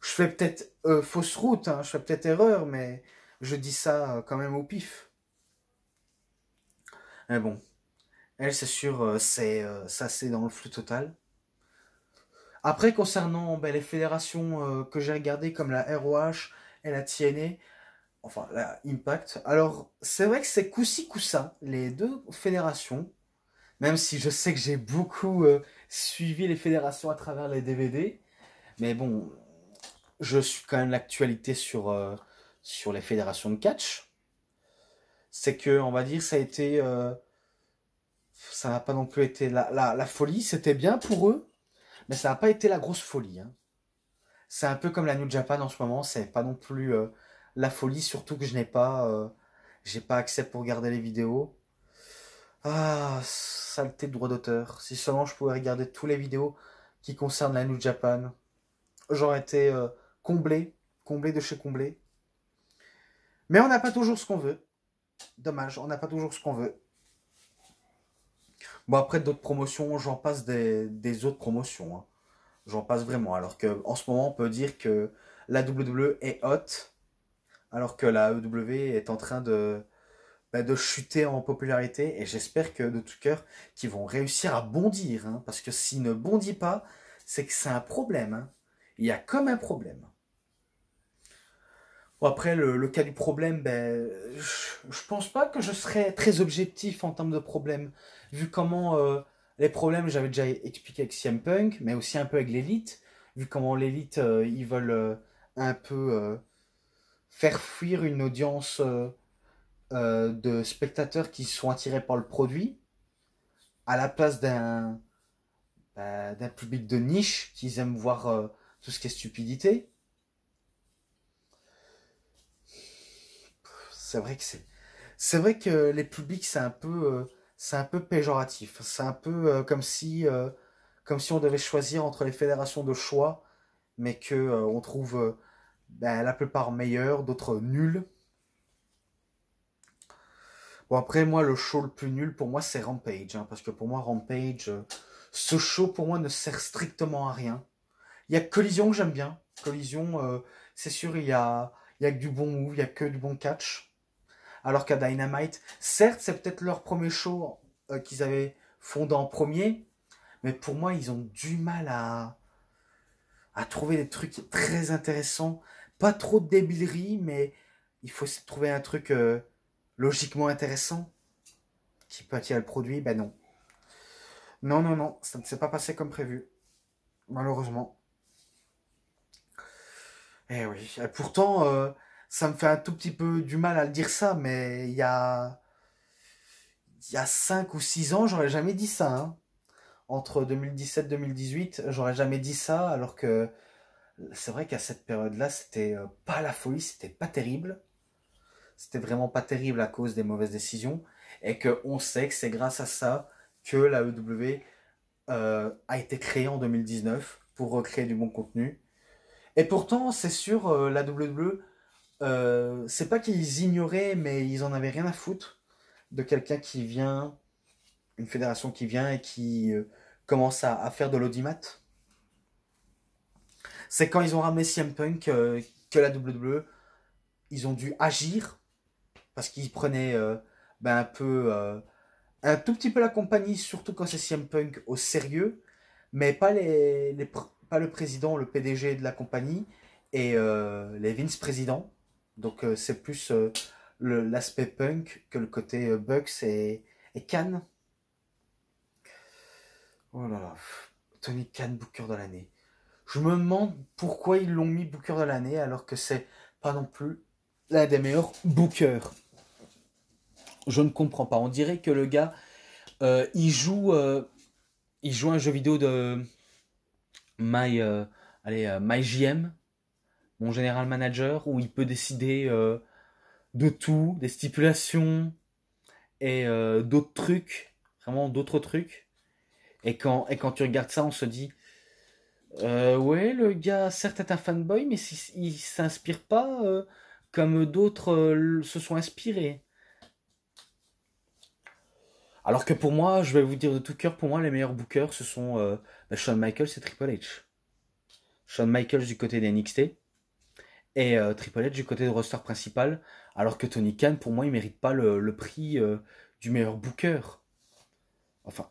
Je fais peut-être fausse route, hein, je fais peut-être erreur, mais je dis ça quand même au pif. Mais bon, elle, c'est sûr, ça c'est dans le flou total. Après, concernant ben, les fédérations que j'ai regardées, comme la ROH et la TNA, enfin la Impact. Alors, c'est vrai que c'est coup-ci, coup-ça, les deux fédérations, même si je sais que j'ai beaucoup suivi les fédérations à travers les DVD, mais bon, je suis quand même l'actualité sur les fédérations de catch. C'est que, on va dire, ça n'a pas non plus été la folie, c'était bien pour eux, mais ça n'a pas été la grosse folie, hein. C'est un peu comme la New Japan en ce moment, c'est pas non plus la folie, surtout que j'ai pas accès pour regarder les vidéos. Ah, saleté de droit d'auteur. Si seulement je pouvais regarder tous les vidéos qui concernent la New Japan, j'aurais été comblé, comblé de chez comblé. Mais on n'a pas toujours ce qu'on veut. Dommage, on n'a pas toujours ce qu'on veut. Bon, après d'autres promotions, j'en passe des autres promotions, hein. J'en passe vraiment. Alors que en ce moment, on peut dire que la WWE est hot, alors que la EW est en train de chuter en popularité. Et j'espère que de tout cœur qu'ils vont réussir à bondir, hein, parce que s'ils ne bondissent pas, c'est que c'est un problème, hein. Il y a comme un problème. Bon, après, le cas du problème, ben, je pense pas que je serais très objectif en termes de problème, vu comment les problèmes, j'avais déjà expliqué avec CM Punk, mais aussi un peu avec l'élite, vu comment l'élite, ils veulent un peu faire fuir une audience de spectateurs qui sont attirés par le produit, à la place d'un public de niche qui aiment voir tout ce qui est stupidité. C'est vrai que c'est vrai que les publics c'est un peu péjoratif. C'est un peu comme si on devait choisir entre les fédérations de choix, mais que on trouve ben, la plupart meilleurs, d'autres nuls. Bon après moi le show le plus nul pour moi c'est Rampage, hein, parce que pour moi Rampage, ce show pour moi ne sert strictement à rien. Il y a Collision que j'aime bien. Collision, c'est sûr il y a que du bon move, il y a que du bon catch. Alors qu'à Dynamite, certes, c'est peut-être leur premier show qu'ils avaient fondé en premier, mais pour moi, ils ont du mal à trouver des trucs très intéressants. Pas trop de débilerie, mais il faut essayer de trouver un truc logiquement intéressant qui peut attirer le produit. Ben non. Non, non, non, ça ne s'est pas passé comme prévu, malheureusement. Eh oui, et pourtant, ça me fait un tout petit peu du mal à le dire ça, mais il y a 5 ou 6 ans, j'aurais jamais dit ça, hein. Entre 2017 et 2018, j'aurais jamais dit ça, alors que c'est vrai qu'à cette période-là, c'était pas la folie, c'était pas terrible. C'était vraiment pas terrible à cause des mauvaises décisions. Et qu'on sait que c'est grâce à ça que la EW a été créée en 2019 pour recréer du bon contenu. Et pourtant, c'est sûr, la WWE, c'est pas qu'ils ignoraient, mais ils en avaient rien à foutre de quelqu'un qui vient, une fédération qui vient et qui commence à faire de l'audimat. C'est quand ils ont ramené CM Punk que la WWE, ils ont dû agir parce qu'ils prenaient ben, un tout petit peu la compagnie, surtout quand c'est CM Punk, au sérieux, mais pas pas le président, le PDG de la compagnie et les vice-présidents. Donc c'est plus l'aspect punk que le côté Bucks et Khan. Oh là là, Tony Khan, Booker de l'année. Je me demande pourquoi ils l'ont mis Booker de l'année alors que c'est pas non plus l'un des meilleurs bookers. Je ne comprends pas. On dirait que le gars, euh, il joue, euh, il joue un jeu vidéo de My, MyGM, mon General Manager, où il peut décider de tout, des stipulations et d'autres trucs, vraiment d'autres trucs. Et quand tu regardes ça, on se dit, ouais, le gars, certes, est un fanboy, mais il s'inspire pas comme d'autres se sont inspirés. Alors que pour moi, je vais vous dire de tout cœur, pour moi, les meilleurs bookers, ce sont Shawn Michaels et Triple H. Shawn Michaels du côté des NXT et Triple H du côté de roster principal. Alors que Tony Khan, pour moi, il mérite pas le prix du meilleur booker. Enfin,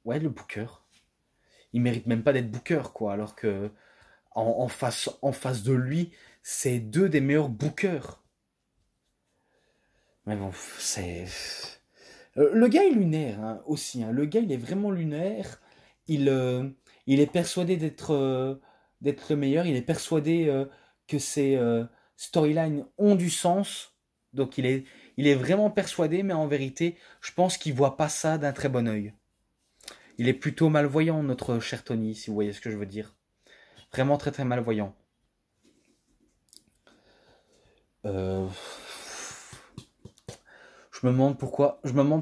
ouais, le booker. Il mérite même pas d'être booker, quoi. Alors que en face de lui, c'est deux des meilleurs bookers. Mais bon, c'est. Le gars est lunaire hein, aussi. Hein. Le gars, il est vraiment lunaire. Il, euh, il est persuadé d'être le meilleur. Il est persuadé que ses storylines ont du sens. Donc il est vraiment persuadé, mais en vérité, je pense qu'il voit pas ça d'un très bon œil. Il est plutôt malvoyant, notre cher Tony, si vous voyez ce que je veux dire. Vraiment très très malvoyant. Euh, je me demande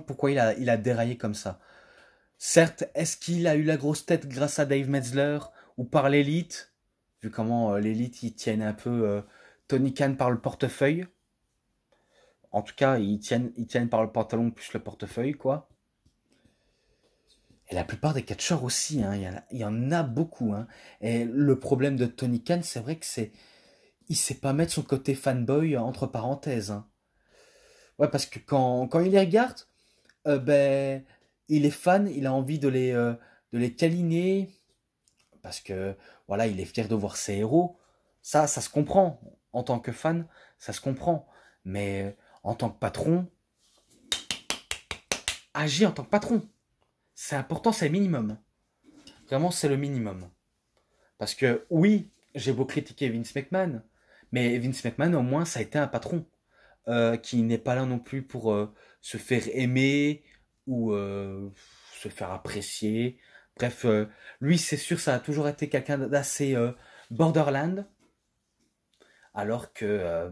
pourquoi il a déraillé comme ça. Certes, est-ce qu'il a eu la grosse tête grâce à Dave Metzler ou par l'élite? Vu comment l'élite, ils tiennent un peu Tony Khan par le portefeuille. En tout cas, ils tiennent par le pantalon plus le portefeuille, quoi. Et la plupart des catcheurs aussi, hein, il y en a beaucoup. Hein. Et le problème de Tony Khan, c'est vrai que il sait pas mettre son côté fanboy entre parenthèses. Hein. Ouais, parce que quand il les regarde, ben, il est fan, il a envie de les câliner, parce que voilà, il est fier de voir ses héros. Ça se comprend. En tant que fan, ça se comprend. Mais en tant que patron, agis en tant que patron. C'est important, c'est le minimum. Vraiment, c'est le minimum. Parce que oui, j'ai beau critiquer Vince McMahon, mais Vince McMahon, au moins, ça a été un patron qui n'est pas là non plus pour se faire aimer ou se faire apprécier. Bref, lui, c'est sûr, ça a toujours été quelqu'un d'assez borderland, alors que, euh,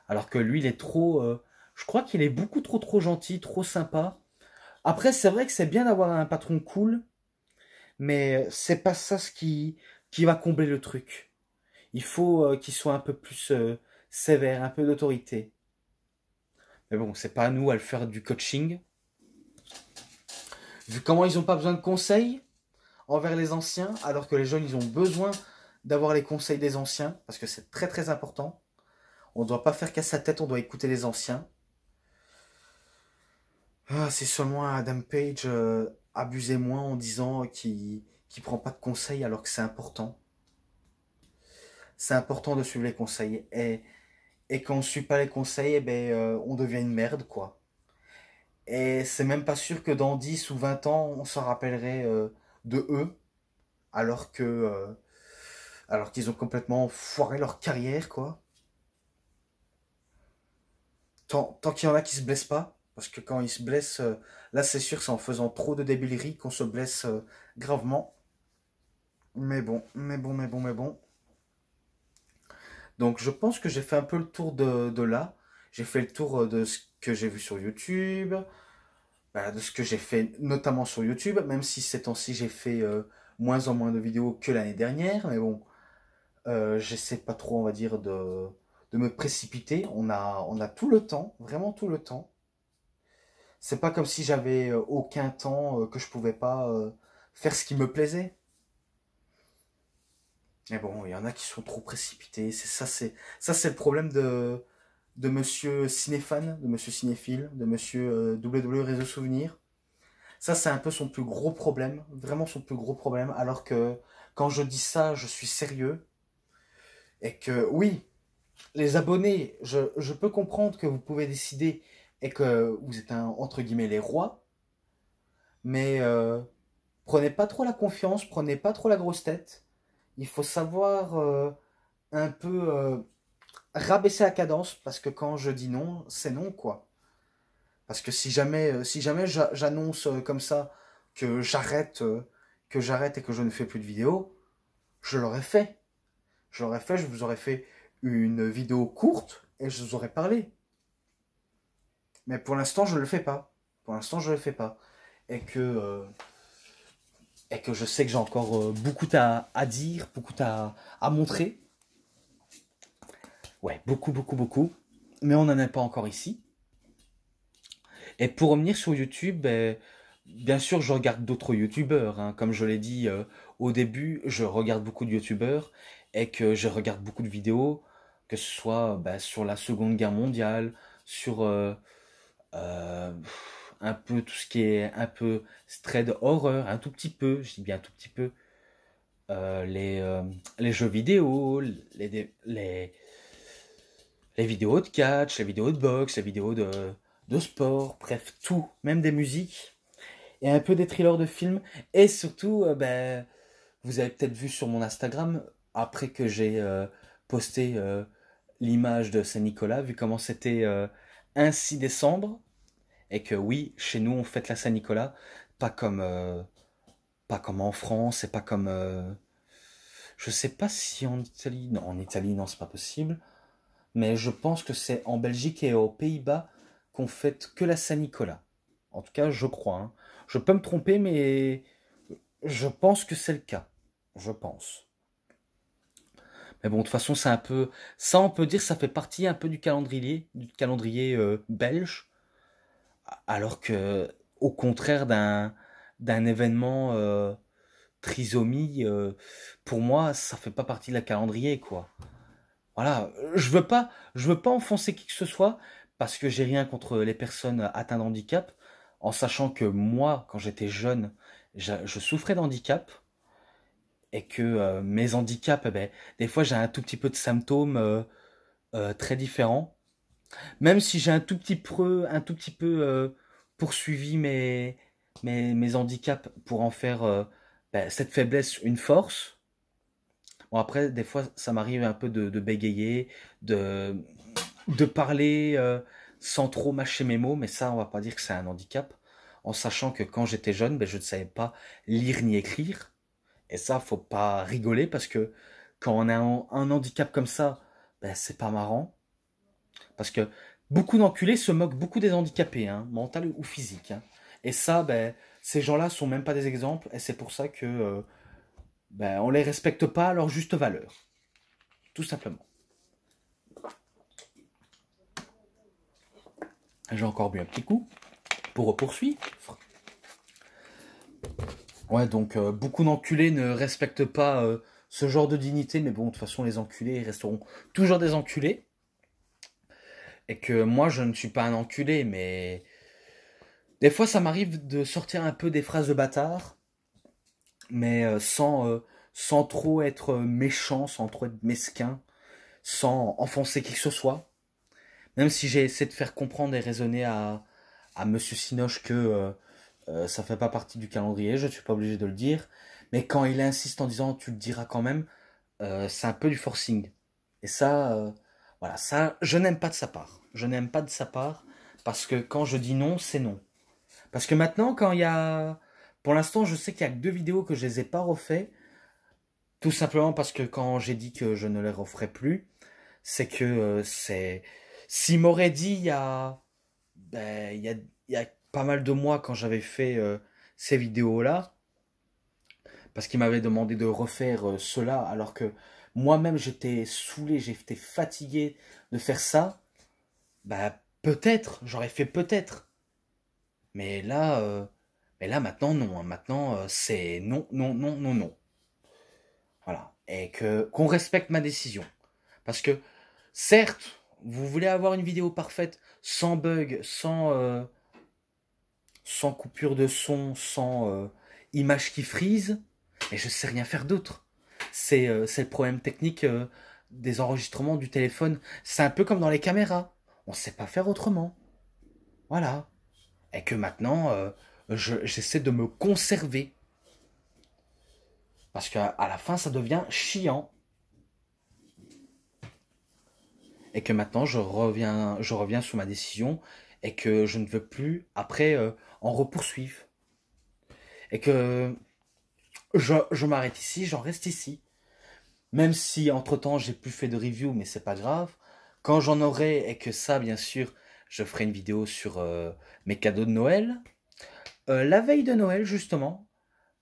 alors que lui, il est trop... je crois qu'il est beaucoup trop gentil, trop sympa. Après, c'est vrai que c'est bien d'avoir un patron cool, mais c'est pas ça qui va combler le truc. Il faut qu'il soit un peu plus sévère, un peu d'autorité. Mais bon, c'est pas à nous à le faire du coaching. Vu comment ils n'ont pas besoin de conseils envers les anciens, alors que les jeunes, ils ont besoin d'avoir les conseils des anciens, parce que c'est très important. On ne doit pas faire qu'à sa tête, on doit écouter les anciens. Ah, c'est seulement Adam Page abusait moins en disant qu'il prend pas de conseils alors que c'est important. C'est important de suivre les conseils. Et quand on ne suit pas les conseils, eh ben, on devient une merde, quoi. Et c'est même pas sûr que dans 10 ou 20 ans, on s'en rappellerait de eux, alors que alors qu'ils ont complètement foiré leur carrière, quoi. Tant qu'il y en a qui se blessent pas, parce que quand ils se blessent, là c'est sûr, c'est en faisant trop de débileries qu'on se blesse gravement. Mais bon. Donc je pense que j'ai fait un peu le tour de là. J'ai fait le tour de ce que j'ai vu sur YouTube, bah, de ce que j'ai fait notamment sur YouTube, même si ces temps-ci j'ai fait moins en moins de vidéos que l'année dernière. Mais bon, j'essaie pas trop, on va dire, de me précipiter. On a tout le temps, vraiment tout le temps. C'est pas comme si j'avais aucun temps, que je pouvais pas faire ce qui me plaisait. Mais bon, il y en a qui sont trop précipités. C'est le problème de monsieur cinéphane, de monsieur cinéphile, de monsieur WW Réseau Souvenir. Ça, c'est un peu son plus gros problème, vraiment son plus gros problème. Alors que quand je dis ça, je suis sérieux. Et que oui, les abonnés, je peux comprendre que vous pouvez décider et que vous êtes entre guillemets les rois, mais prenez pas trop la confiance, prenez pas trop la grosse tête. Il faut savoir un peu rabaisser la cadence parce que quand je dis non, c'est non quoi. Parce que si jamais j'annonce comme ça que j'arrête et que je ne fais plus de vidéos, je l'aurais fait. Je l'aurais fait, je vous aurais fait une vidéo courte et je vous aurais parlé. Mais pour l'instant, je ne le fais pas. Pour l'instant, je ne le fais pas. Et que, euh, et que je sais que j'ai encore beaucoup à dire, beaucoup à montrer. Ouais, beaucoup. Mais on n'en est pas encore ici. Et pour revenir sur YouTube, bien sûr, je regarde d'autres YouTubeurs, hein. Comme je l'ai dit au début, je regarde beaucoup de YouTubeurs et que je regarde beaucoup de vidéos, que ce soit sur la Seconde Guerre mondiale, sur euh, un peu tout ce qui est un peu trad horreur, un tout petit peu, je dis bien un tout petit peu, euh, les, euh, les jeux vidéo, les vidéos de catch, les vidéos de boxe, les vidéos de sport, bref, tout, même des musiques, et un peu des thrillers de films, et surtout, vous avez peut-être vu sur mon Instagram, après que j'ai posté l'image de Saint-Nicolas, vu comment c'était un 6 décembre, et que oui, chez nous, on fête la Saint-Nicolas, pas comme, pas comme en France, et pas comme... je sais pas si en Italie... Non, en Italie, non, c'est pas possible. Mais je pense que c'est en Belgique et aux Pays-Bas qu'on fête que la Saint-Nicolas. En tout cas, je crois, hein. Je peux me tromper, mais je pense que c'est le cas. Je pense. Mais bon, de toute façon, c'est un peu... Ça, on peut dire, ça fait partie un peu du calendrier belge. Alors que, au contraire d'un événement trisomie, pour moi, ça fait pas partie de la calendrier, quoi. Voilà, je veux pas enfoncer qui que ce soit parce que j'ai rien contre les personnes atteintes d'handicap, en sachant que moi, quand j'étais jeune, je souffrais d'handicap et que mes handicaps, des fois j'ai un tout petit peu de symptômes très différent. Même si j'ai un tout petit peu poursuivi mes handicaps pour en faire cette faiblesse une force. Bon, après, des fois, ça m'arrive un peu de bégayer, de, de parler sans trop mâcher mes mots, mais ça, on va pas dire que c'est un handicap, en sachant que quand j'étais jeune, je ne savais pas lire ni écrire. Et ça, faut pas rigoler parce que quand on a un handicap comme ça, c'est pas marrant. Parce que beaucoup d'enculés se moquent beaucoup des handicapés, hein, mental ou physique, hein. Et ça, ces gens-là sont même pas des exemples, et c'est pour ça que on les respecte pas à leur juste valeur, tout simplement. J'ai encore bu un petit coup pour poursuivre. Ouais, donc beaucoup d'enculés ne respectent pas ce genre de dignité, mais bon, de toute façon, les enculés ils resteront toujours des enculés. Et que moi, je ne suis pas un enculé, mais des fois, ça m'arrive de sortir un peu des phrases de bâtard, mais sans trop être méchant, sans trop être mesquin, sans enfoncer qui que ce soit. Même si j'ai essayé de faire comprendre et raisonner à Monsieur Sinoche que ça fait pas partie du calendrier, je ne suis pas obligé de le dire. Mais quand il insiste en disant tu le diras quand même, c'est un peu du forcing. Et ça, voilà, ça, je n'aime pas de sa part. Je n'aime pas de sa part parce que quand je dis non, c'est non. Parce que maintenant, quand il y a... Pour l'instant, je sais qu'il y a que 2 vidéos que je les ai pas refait. Tout simplement parce que quand j'ai dit que je ne les referai plus, c'est que c'est... S'il m'aurait dit il y a pas mal de mois quand j'avais fait ces vidéos-là, parce qu'il m'avait demandé de refaire cela, alors que moi-même j'étais saoulé, j'étais fatigué de faire ça, peut-être, j'aurais fait peut-être. Mais là, euh, mais là maintenant non, hein. Maintenant c'est non, non, non, non, non. Voilà. Et que qu'on respecte ma décision. Parce que certes, vous voulez avoir une vidéo parfaite, sans bug, sans coupure de son, sans image qui frise, mais je sais rien faire d'autre. C'est le problème technique des enregistrements du téléphone. C'est un peu comme dans les caméras. On sait pas faire autrement. Voilà. Et que maintenant, j'essaie de me conserver. Parce qu'à la fin, ça devient chiant. Et que maintenant, je reviens sur ma décision et que je ne veux plus, après, en repoursuivre. Et que je m'arrête ici, j'en reste ici. Même si entre-temps j'ai plus fait de review, mais c'est pas grave. Quand j'en aurai et que ça, bien sûr, je ferai une vidéo sur mes cadeaux de Noël. La veille de Noël, justement,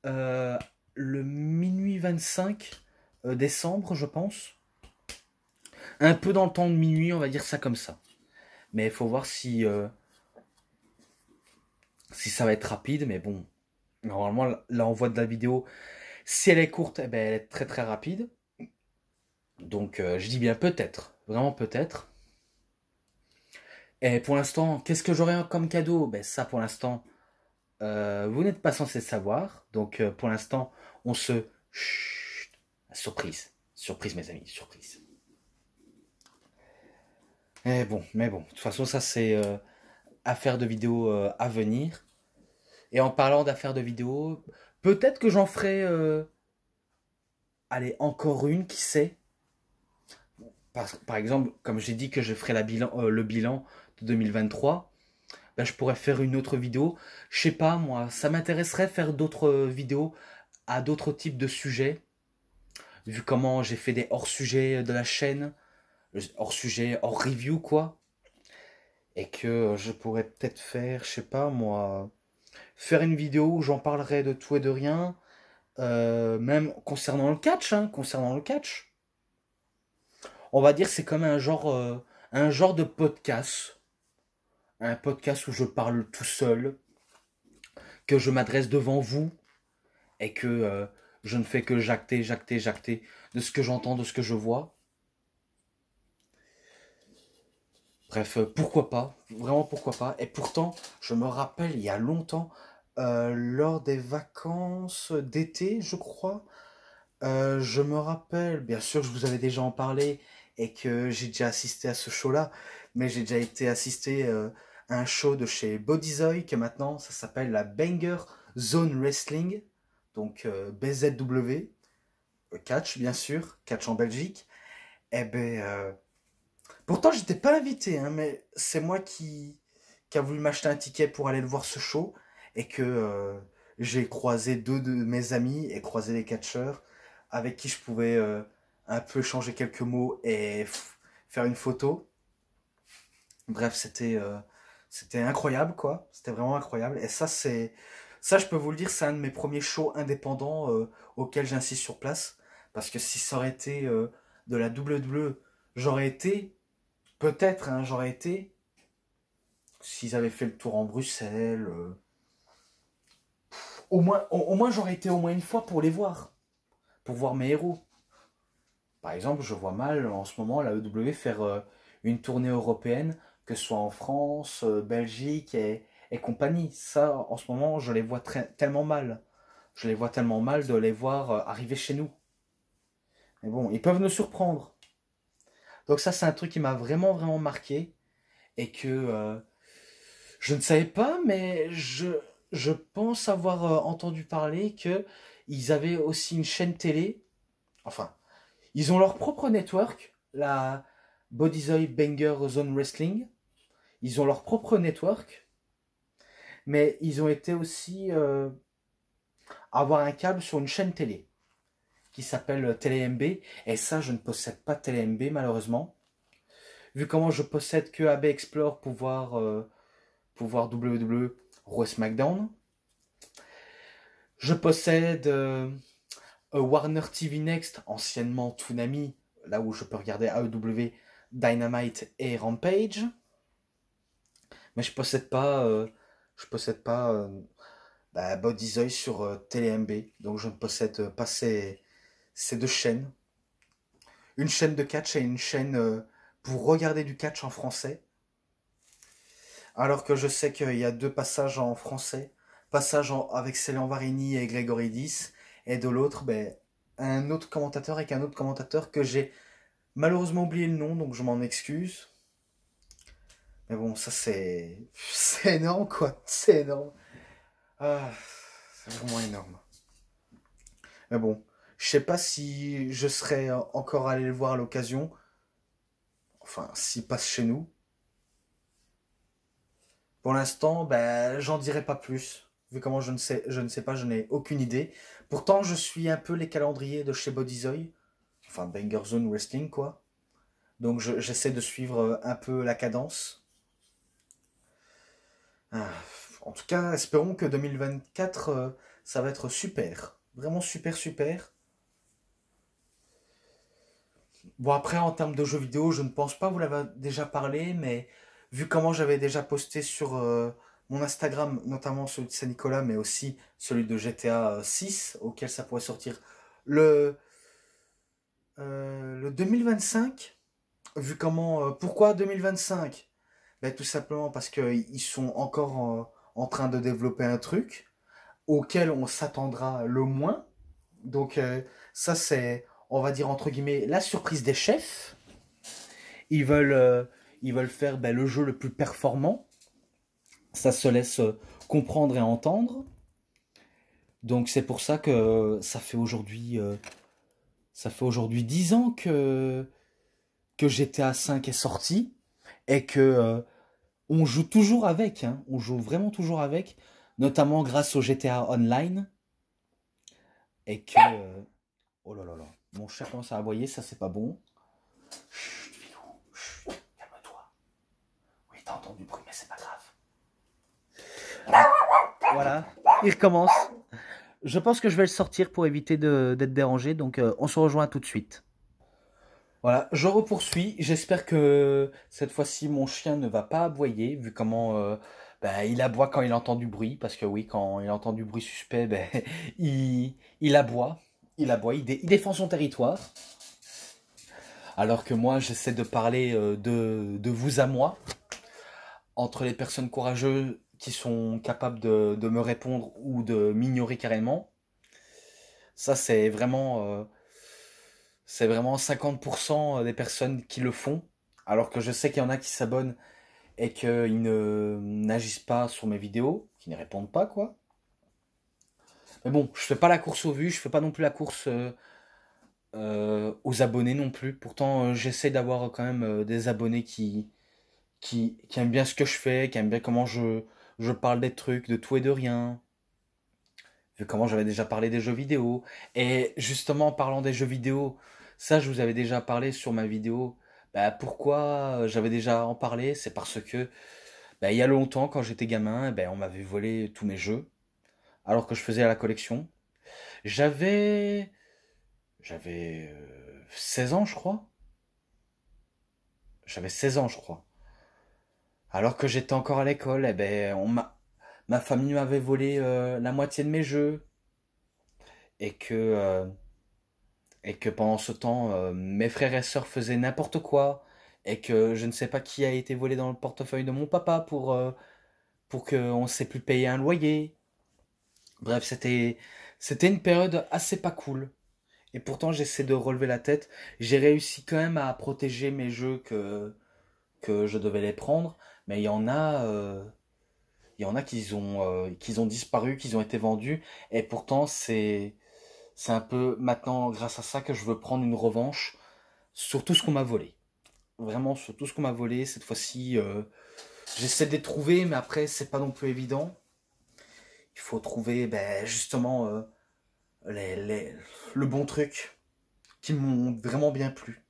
euh, le minuit 25 décembre, je pense. Un peu dans le temps de minuit, on va dire ça comme ça. Mais il faut voir si ça va être rapide. Mais bon, normalement, l'envoi de la vidéo, si elle est courte, eh ben, elle est très très rapide. Donc je dis bien peut-être, vraiment peut-être. Et pour l'instant, qu'est-ce que j'aurai comme cadeau? Ça pour l'instant, vous n'êtes pas censé savoir. Donc pour l'instant, on se... Chut, surprise. Surprise mes amis, surprise. Mais bon, de toute façon ça c'est affaire de vidéo à venir. Et en parlant d'affaires de vidéo, peut-être que j'en ferai... allez, encore une, qui sait? Par exemple, comme j'ai dit que je ferai le bilan de 2023, je pourrais faire une autre vidéo. Je sais pas, moi, ça m'intéresserait de faire d'autres vidéos à d'autres types de sujets, vu comment j'ai fait des hors-sujets de la chaîne, hors-sujet, hors-review, quoi. Et que je pourrais peut-être faire, je sais pas, moi, faire une vidéo où j'en parlerai de tout et de rien, même concernant le catch, hein, concernant le catch. On va dire c'est comme un genre de podcast. Un podcast où je parle tout seul, que je m'adresse devant vous et que je ne fais que jacter, jacter, jacter de ce que j'entends, de ce que je vois. Bref, pourquoi pas, vraiment pourquoi pas. Et pourtant, je me rappelle il y a longtemps, lors des vacances d'été, je crois, Je me rappelle, bien sûr, je vous avais déjà en parlé et que j'ai déjà assisté à ce show-là, mais j'ai déjà été assisté à un show de chez Bodyzoy, que maintenant ça s'appelle la Banger Zone Wrestling, donc BZW, catch bien sûr, catch en Belgique. Eh ben, pourtant j'étais pas invité, hein, mais c'est moi qui a voulu m'acheter un ticket pour aller le voir ce show et que j'ai croisé deux de mes amis et croisé les catcheurs avec qui je pouvais un peu échanger quelques mots et faire une photo. Bref, c'était incroyable quoi, c'était vraiment incroyable et ça je peux vous le dire, c'est un de mes premiers shows indépendants auxquels j'insiste sur place parce que si ça aurait été de la WWE, j'aurais été peut-être hein, j'aurais été s'ils avaient fait le tour en Bruxelles au moins j'aurais été au moins une fois pour voir mes héros. Par exemple, je vois mal en ce moment la EW faire une tournée européenne, que ce soit en France, Belgique et compagnie. Ça, en ce moment, je les vois tellement mal. Je les vois tellement mal de les voir arriver chez nous. Mais bon, ils peuvent nous surprendre. Donc ça, c'est un truc qui m'a vraiment, vraiment marqué et que je ne savais pas, mais je pense avoir entendu parler que ils avaient aussi une chaîne télé. Enfin, ils ont leur propre network, la Bodyzoy Banger Zone Wrestling. Ils ont leur propre network, mais ils ont été aussi avoir un câble sur une chaîne télé qui s'appelle TéléMB. Et ça, je ne possède pas TéléMB malheureusement. Vu comment je possède que AB Explore pour voir WWE Raw et SmackDown. Je possède Warner TV Next, anciennement Toonami, là où je peux regarder AEW, Dynamite et Rampage. Mais je possède pas Bodyzoy sur TéléMB, donc je ne possède pas ces deux chaînes. Une chaîne de catch et une chaîne pour regarder du catch en français. Alors que je sais qu'il y a deux passages en français. Avec Céline Varini et Grégory 10. Et de l'autre, ben, un autre commentateur avec un autre commentateur que j'ai malheureusement oublié le nom, donc je m'en excuse. Mais bon, ça c'est... C'est énorme quoi, c'est énorme. Ah, c'est vraiment énorme. Mais bon, je sais pas si je serais encore allé le voir à l'occasion. Enfin, s'il passe chez nous. Pour l'instant, ben, j'en dirai pas plus. Vu comment je ne sais pas, je n'ai aucune idée. Pourtant, je suis un peu les calendriers de chez Bodyzoy. Enfin, Banger Zone Wrestling, quoi. Donc, j'essaie de suivre un peu la cadence. Ah, en tout cas, espérons que 2024, ça va être super. Vraiment super, super. Bon, après, en termes de jeux vidéo, je ne pense pas vous l'avez déjà parlé, mais vu comment j'avais déjà posté sur mon Instagram, notamment celui de Saint-Nicolas, mais aussi celui de GTA 6, auquel ça pourrait sortir le, le 2025, vu comment... pourquoi 2025? Ben, tout simplement parce qu'ils sont encore en train de développer un truc auquel on s'attendra le moins. Donc ça, c'est, on va dire, entre guillemets, la surprise des chefs. Ils veulent, euh, ils veulent faire ben, le jeu le plus performant. Ça se laisse comprendre et entendre. Donc c'est pour ça que ça fait aujourd'hui 10 ans que GTA 5 est sorti et que on joue toujours avec, hein. On joue vraiment toujours avec, notamment grâce au GTA Online et que oh là là là, mon chat commence à aboyer, ça c'est pas bon. Chut, Filou, chut, calme-toi. Oui, t'as entendu le bruit, mais c'est pas grave. Voilà, il recommence. Je pense que je vais le sortir pour éviter d'être dérangé, donc on se rejoint tout de suite. Voilà, je repoursuis. J'espère que cette fois-ci mon chien ne va pas aboyer, vu comment ben, il aboie quand il entend du bruit, parce que oui, quand il entend du bruit suspect, ben, il aboie, il défend son territoire. Alors que moi, j'essaie de parler de vous à moi, entre les personnes courageuses qui sont capables de me répondre ou de m'ignorer carrément. Ça, c'est vraiment 50% des personnes qui le font. Alors que je sais qu'il y en a qui s'abonnent et qu'ils ne n'agissent pas sur mes vidéos, qui ne répondent pas, quoi. Mais bon, je fais pas la course aux vues, je fais pas non plus la course aux abonnés non plus. Pourtant, j'essaie d'avoir quand même des abonnés qui aiment bien ce que je fais, qui aiment bien comment je parle des trucs, de tout et de rien, vu comment j'avais déjà parlé des jeux vidéo. Et justement, en parlant des jeux vidéo, ça, je vous avais déjà parlé sur ma vidéo. Bah, pourquoi j'avais déjà en parlé? C'est parce que bah, il y a longtemps, quand j'étais gamin, bah, on m'avait volé tous mes jeux, alors que je faisais la collection. J'avais j'avais 16 ans, je crois. J'avais 16 ans, je crois. Alors que j'étais encore à l'école, eh ben, ma famille m'avait volé la moitié de mes jeux et que pendant ce temps, mes frères et sœurs faisaient n'importe quoi et que je ne sais pas qui a été volé dans le portefeuille de mon papa pour qu'on ne sait plus payer un loyer. Bref, c'était une période assez pas cool. Et pourtant, j'essaie de relever la tête. J'ai réussi quand même à protéger mes jeux que je devais les prendre, mais il y en a qui ont disparu, qui ont été vendus, et pourtant c'est un peu maintenant grâce à ça que je veux prendre une revanche sur tout ce qu'on m'a volé. Vraiment sur tout ce qu'on m'a volé. Cette fois-ci, j'essaie de les trouver, mais après c'est pas non plus évident. Il faut trouver ben, justement les, les- le bon truc qui m'ont vraiment bien plu.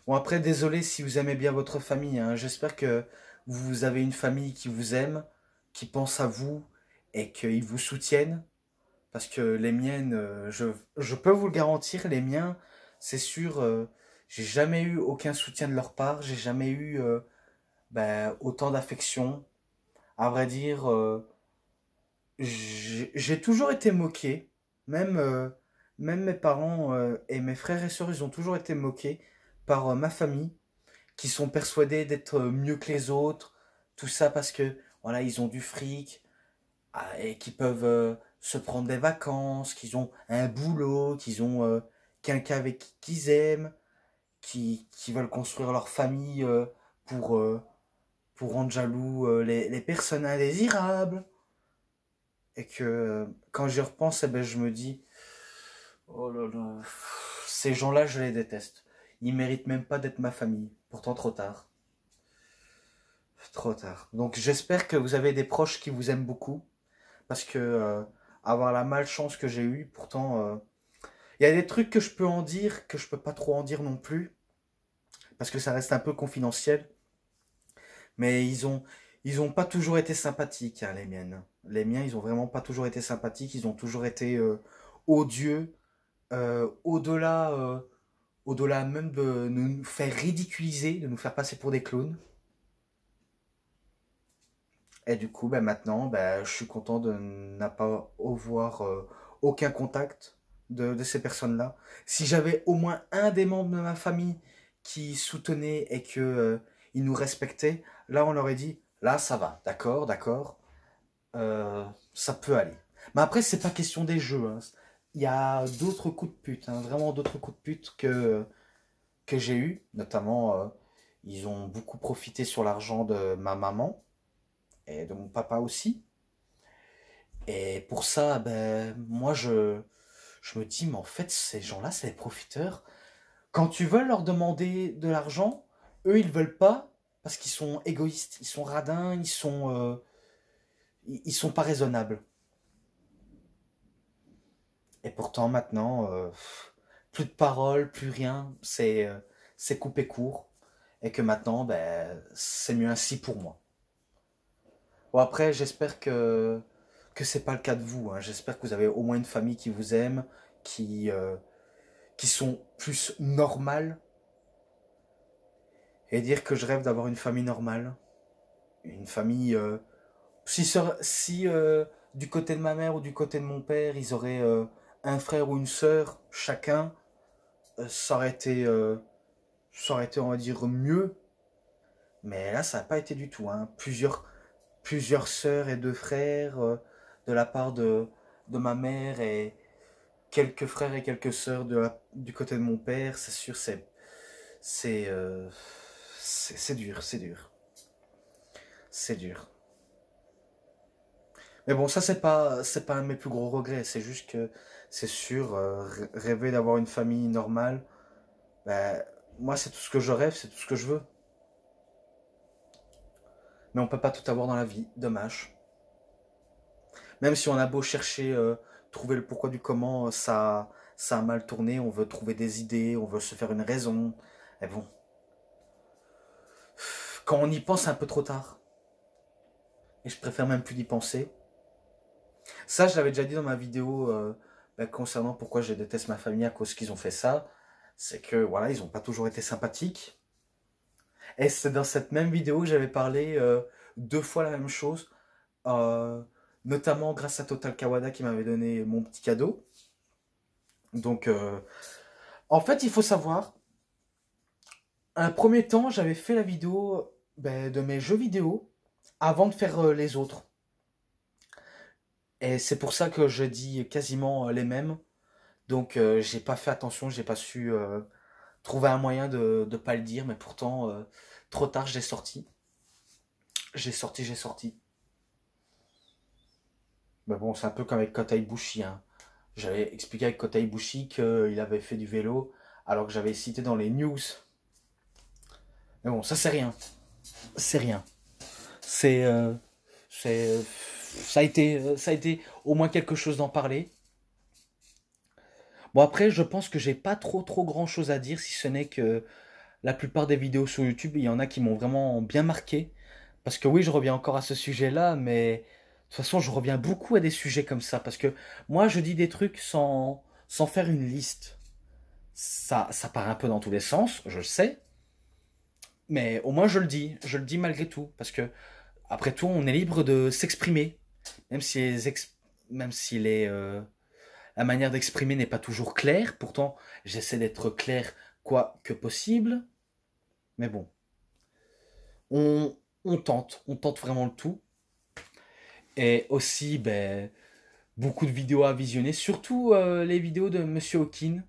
Bon après désolé si vous aimez bien votre famille, hein. J'espère que vous avez une famille qui vous aime, qui pense à vous et qu'ils vous soutiennent. Parce que les miennes, je peux vous le garantir, les miens, c'est sûr, j'ai jamais eu aucun soutien de leur part, j'ai jamais eu ben, autant d'affection. À vrai dire, j'ai toujours été moqué, même, même mes parents et mes frères et sœurs, ils ont toujours été moqués par ma famille, qui sont persuadés d'être mieux que les autres, tout ça parce que voilà, ils ont du fric, et qui peuvent se prendre des vacances, qu'ils ont un boulot, qu'ils ont quelqu'un avec qui qu'ils aiment, qui veulent construire leur famille pour, euh, pour rendre jaloux les personnes indésirables. Et que quand j'y repense, eh ben, je me dis, oh là là, ces gens-là, je les déteste. Ils méritent même pas d'être ma famille. Pourtant, trop tard. Trop tard. Donc j'espère que vous avez des proches qui vous aiment beaucoup. Parce que avoir la malchance que j'ai eue, pourtant, il y a des trucs que je peux en dire, que je peux pas trop en dire non plus, parce que ça reste un peu confidentiel. Mais ils ont pas toujours été sympathiques, hein, les miennes. Les miens, ils ont vraiment pas toujours été sympathiques. Ils ont toujours été odieux, au-delà, au-delà même de nous faire ridiculiser, de nous faire passer pour des clowns. Et du coup, ben maintenant, ben, je suis content de ne pas avoir aucun contact de ces personnes-là. Si j'avais au moins un des membres de ma famille qui soutenait et que il nous respectait, là on aurait dit, là ça va, d'accord, d'accord, ça peut aller. Mais après, c'est pas question des jeux, hein. Il y a d'autres coups de pute, hein, vraiment d'autres coups de pute que j'ai eu, notamment ils ont beaucoup profité sur l'argent de ma maman et de mon papa aussi. Et pour ça, ben, moi, je me dis, mais en fait, ces gens-là, c'est des profiteurs. Quand tu veux leur demander de l'argent, eux, ils veulent pas parce qu'ils sont égoïstes, ils sont radins, ils sont pas raisonnables. Et pourtant, maintenant, plus de paroles, plus rien, c'est coupé court. Et que maintenant, ben, c'est mieux ainsi pour moi. Bon, après, j'espère que c'est pas le cas de vous, hein. J'espère que vous avez au moins une famille qui vous aime, qui, euh, qui sont plus normales. Et dire que je rêve d'avoir une famille normale. Une famille. Si du côté de ma mère ou du côté de mon père, ils auraient un frère ou une sœur, chacun, ça aurait été, on va dire, mieux. Mais là, ça n'a pas été du tout, hein. Plusieurs sœurs et deux frères de la part de ma mère quelques frères et quelques sœurs du côté de mon père, c'est sûr, c'est c'est dur, c'est dur, c'est dur. Mais bon, ça c'est pas un de mes plus gros regrets. C'est juste que c'est sûr, rêver d'avoir une famille normale, ben, moi c'est tout ce que je rêve, c'est tout ce que je veux. Mais on peut pas tout avoir dans la vie, dommage. Même si on a beau chercher, trouver le pourquoi du comment, ça a mal tourné, on veut trouver des idées, on veut se faire une raison. Et bon, quand on y pense, c'est un peu trop tard. Et je préfère même plus d'y penser. Ça, je l'avais déjà dit dans ma vidéo concernant pourquoi je déteste ma famille à cause qu'ils ont fait ça. C'est que voilà, ils n'ont pas toujours été sympathiques. Et c'est dans cette même vidéo que j'avais parlé deux fois la même chose. euh, Notamment grâce à Total Kawada qui m'avait donné mon petit cadeau. Donc, en fait, il faut savoir, un premier temps, j'avais fait la vidéo de mes jeux vidéo avant de faire les autres. Et c'est pour ça que je dis quasiment les mêmes. Donc, j'ai pas fait attention, j'ai pas su trouver un moyen de ne pas le dire, mais pourtant, trop tard, je l'ai sorti. J'ai sorti. Mais bon, c'est un peu comme avec Kota Ibushi, hein. J'avais expliqué avec Kota Ibushi qu'il avait fait du vélo, alors que j'avais cité dans les news. Mais bon, ça c'est rien. C'est rien. C'est, c'est, ça a été au moins quelque chose d'en parler. Bon après, je pense que j'ai pas trop grand chose à dire, si ce n'est que la plupart des vidéos sur YouTube, il y en a qui m'ont vraiment bien marqué. Parce que oui, je reviens encore à ce sujet-là, mais de toute façon, je reviens beaucoup à des sujets comme ça. Parce que moi, je dis des trucs sans faire une liste. Ça part un peu dans tous les sens, je le sais. Mais au moins, je le dis malgré tout. Parce que, après tout, on est libre de s'exprimer. Même si même si la manière d'exprimer n'est pas toujours claire. Pourtant, j'essaie d'être clair quoi que possible. Mais bon, on, on tente vraiment le tout. Et aussi, beaucoup de vidéos à visionner, surtout les vidéos de Monsieur Hawking,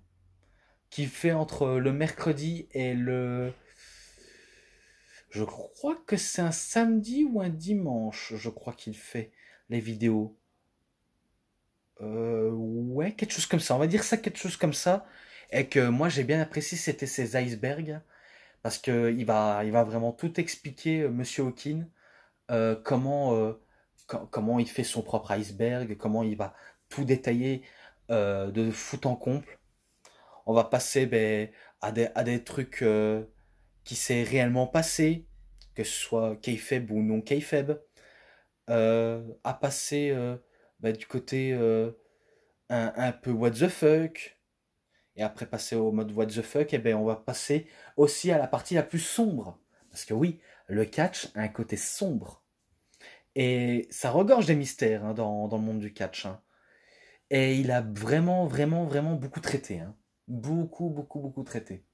qui fait entre le mercredi et le... Je crois que c'est un samedi ou un dimanche, je crois qu'il fait les vidéos. Ouais, quelque chose comme ça, on va dire ça, quelque chose comme ça. Et que moi j'ai bien apprécié, c'était ces icebergs, parce que il va vraiment tout expliquer, Monsieur Hawking, comment, comment il fait son propre iceberg, comment il va tout détailler de fond en comble. On va passer à des trucs qui s'est réellement passé, que ce soit kayfabe ou non kayfabe, à passer du côté un peu what the fuck, et après passer au mode what the fuck, et on va passer aussi à la partie la plus sombre. Parce que oui, le catch a un côté sombre. Et ça regorge des mystères, hein, dans le monde du catch, hein. Et il a vraiment beaucoup traité, hein. Beaucoup traité.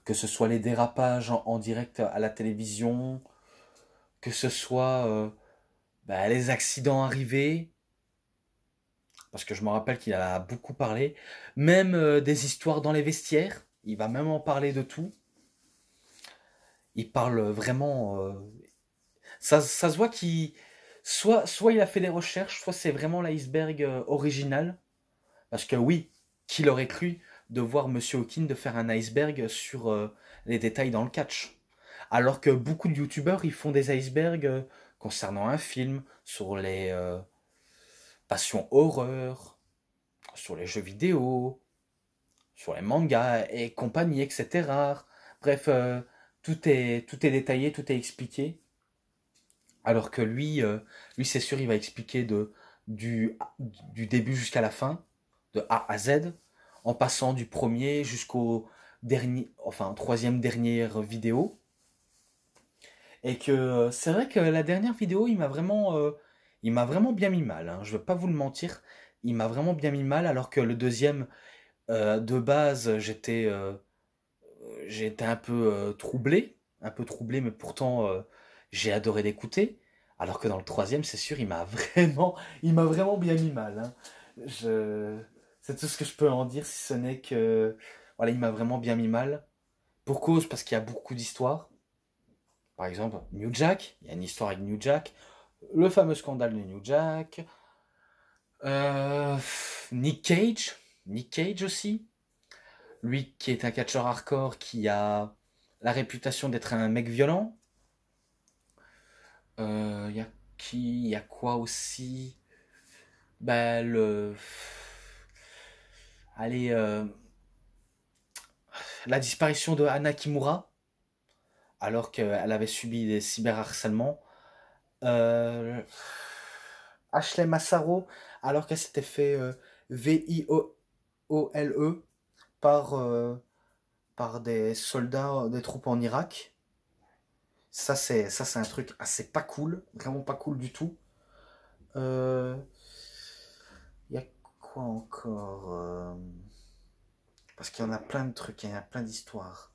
Que ce soit les dérapages en direct à la télévision, que ce soit les accidents arrivés, parce que je me rappelle qu'il a beaucoup parlé, même des histoires dans les vestiaires, il va même en parler de tout. Il parle vraiment... ça se voit qu'il... soit il a fait des recherches, soit c'est vraiment l'iceberg original. Parce que oui, qui l'aurait cru de voir Monsieur Hawking de faire un iceberg sur les détails dans le catch. Alors que beaucoup de youtubeurs, ils font des icebergs concernant un film, sur les passions horreur, sur les jeux vidéo, sur les mangas et compagnie, etc. Bref, tout est détaillé, tout est expliqué. Alors que lui c'est sûr, il va expliquer du début jusqu'à la fin, de A à Z, en passant du premier jusqu'au dernier, enfin troisième dernière vidéo. Et que c'est vrai que la dernière vidéo, il m'a vraiment bien mis mal, hein. Je vais pas vous le mentir, il m'a vraiment bien mis mal, alors que le deuxième, de base, j'étais un peu troublé, mais pourtant j'ai adoré l'écouter. Alors que dans le troisième, c'est sûr, il m'a vraiment bien mis mal, hein. Je... C'est tout ce que je peux en dire, si ce n'est que voilà, il m'a vraiment bien mis mal. Pour cause, parce qu'il y a beaucoup d'histoires. Par exemple, New Jack, il y a une histoire avec New Jack, le fameux scandale de New Jack, euh, Nick Cage, Nick Cage aussi, lui qui est un catcheur hardcore qui a la réputation d'être un mec violent. Il y a qui, il y a quoi aussi? Bah le, allez, la disparition de Hana Kimura alors qu'elle avait subi des cyberharcèlements. Euh, Ashley Massaro, alors qu'elle s'était fait VIOLE par, par des soldats des troupes en Irak. Ça c'est un truc assez pas cool, vraiment pas cool du tout. Euh, Il y a quoi encore parce qu'il y en a plein de trucs, il y en a plein d'histoires.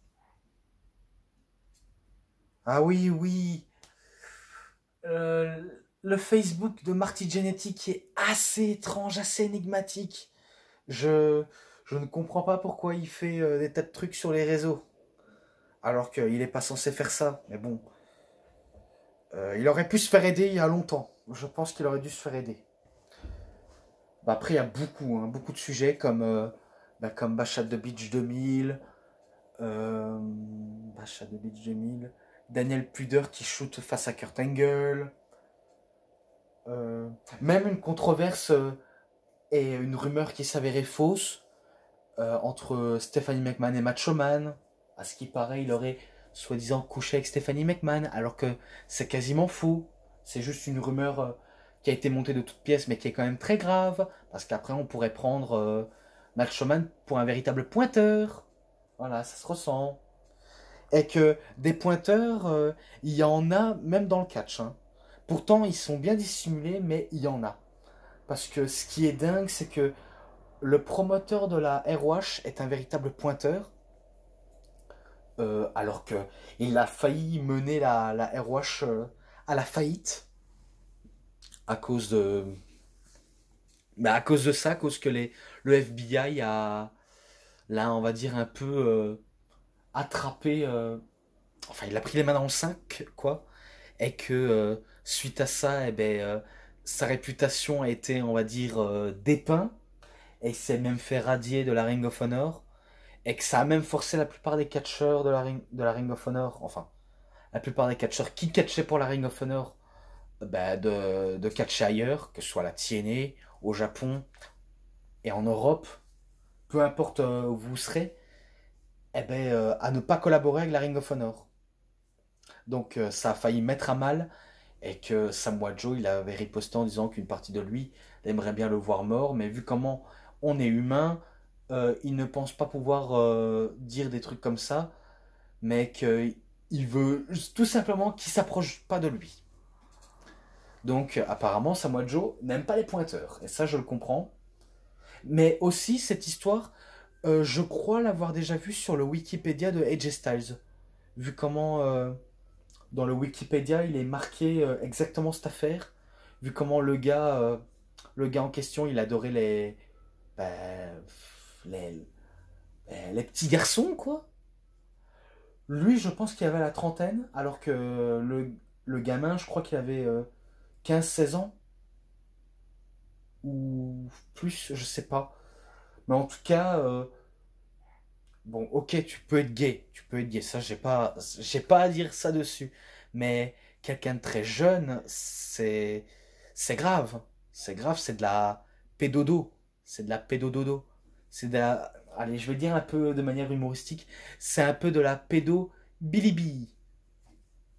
Ah oui, oui, euh, le Facebook de Marty Jannetty qui est assez étrange, assez énigmatique. Je, je ne comprends pas pourquoi il fait des tas de trucs sur les réseaux, alors qu'il n'est pas censé faire ça. Mais bon, il aurait pu se faire aider il y a longtemps. Je pense qu'il aurait dû se faire aider. Bah, après, il y a beaucoup, hein, beaucoup de sujets comme Bash at the Beach 2000, Bash at the Beach 2000, Daniel Puder qui shoot face à Kurt Angle, euh, même une controverse et une rumeur qui s'avérait fausse entre Stephanie McMahon et Macho Man. À ce qui paraît, il aurait soi-disant couché avec Stephanie McMahon, alors que c'est quasiment faux. C'est juste une rumeur qui a été montée de toutes pièces, mais qui est quand même très grave, parce qu'après on pourrait prendre Macho Man pour un véritable pointeur. Voilà, ça se ressent. Et que des pointeurs, il y en a même dans le catch, hein. Pourtant, ils sont bien dissimulés, mais il y en a. Parce que ce qui est dingue, c'est que le promoteur de la ROH est un véritable pointeur, alors que il a failli mener la ROH à la faillite à cause de, bah, à cause de ça, à cause que le FBI a, là, on va dire un peu attrapé, enfin, il a pris les mains dans le sac, quoi, et que suite à ça, eh ben, sa réputation a été, on va dire, dépeinte, et il s'est même fait radier de la Ring of Honor. Et que ça a même forcé la plupart des catcheurs de la Ring of Honor, enfin, la plupart des catcheurs qui catchaient pour la Ring of Honor, bah, de catcher ailleurs, que ce soit la TNA, au Japon et en Europe, peu importe où vous serez, eh ben, à ne pas collaborer avec la Ring of Honor. Donc ça a failli mettre à mal et que Samoa Joe il avait riposté en disant qu'une partie de lui aimerait bien le voir mort, mais vu comment on est humain, il ne pense pas pouvoir dire des trucs comme ça, mais qu'il veut tout simplement qu'il s'approche pas de lui. Donc apparemment Samoa Joe n'aime pas les pointeurs, et ça je le comprends. Mais aussi cette histoire, je crois l'avoir déjà vue sur le Wikipédia de AJ Styles. Vu comment dans le Wikipédia il est marqué exactement cette affaire, vu comment le gars en question il adorait ben, les, les petits garçons quoi. Lui, je pense qu'il avait la trentaine, alors que le gamin, je crois qu'il avait 15-16 ans, ou plus, je sais pas. Mais en tout cas, bon, ok, tu peux être gay, ça, j'ai pas à dire ça dessus. Mais quelqu'un de très jeune, c'est grave. C'est grave, c'est de la pédodo. C'est de la pédododo. C'est de la, allez, je vais le dire un peu de manière humoristique, c'est un peu de la pédo bilibi.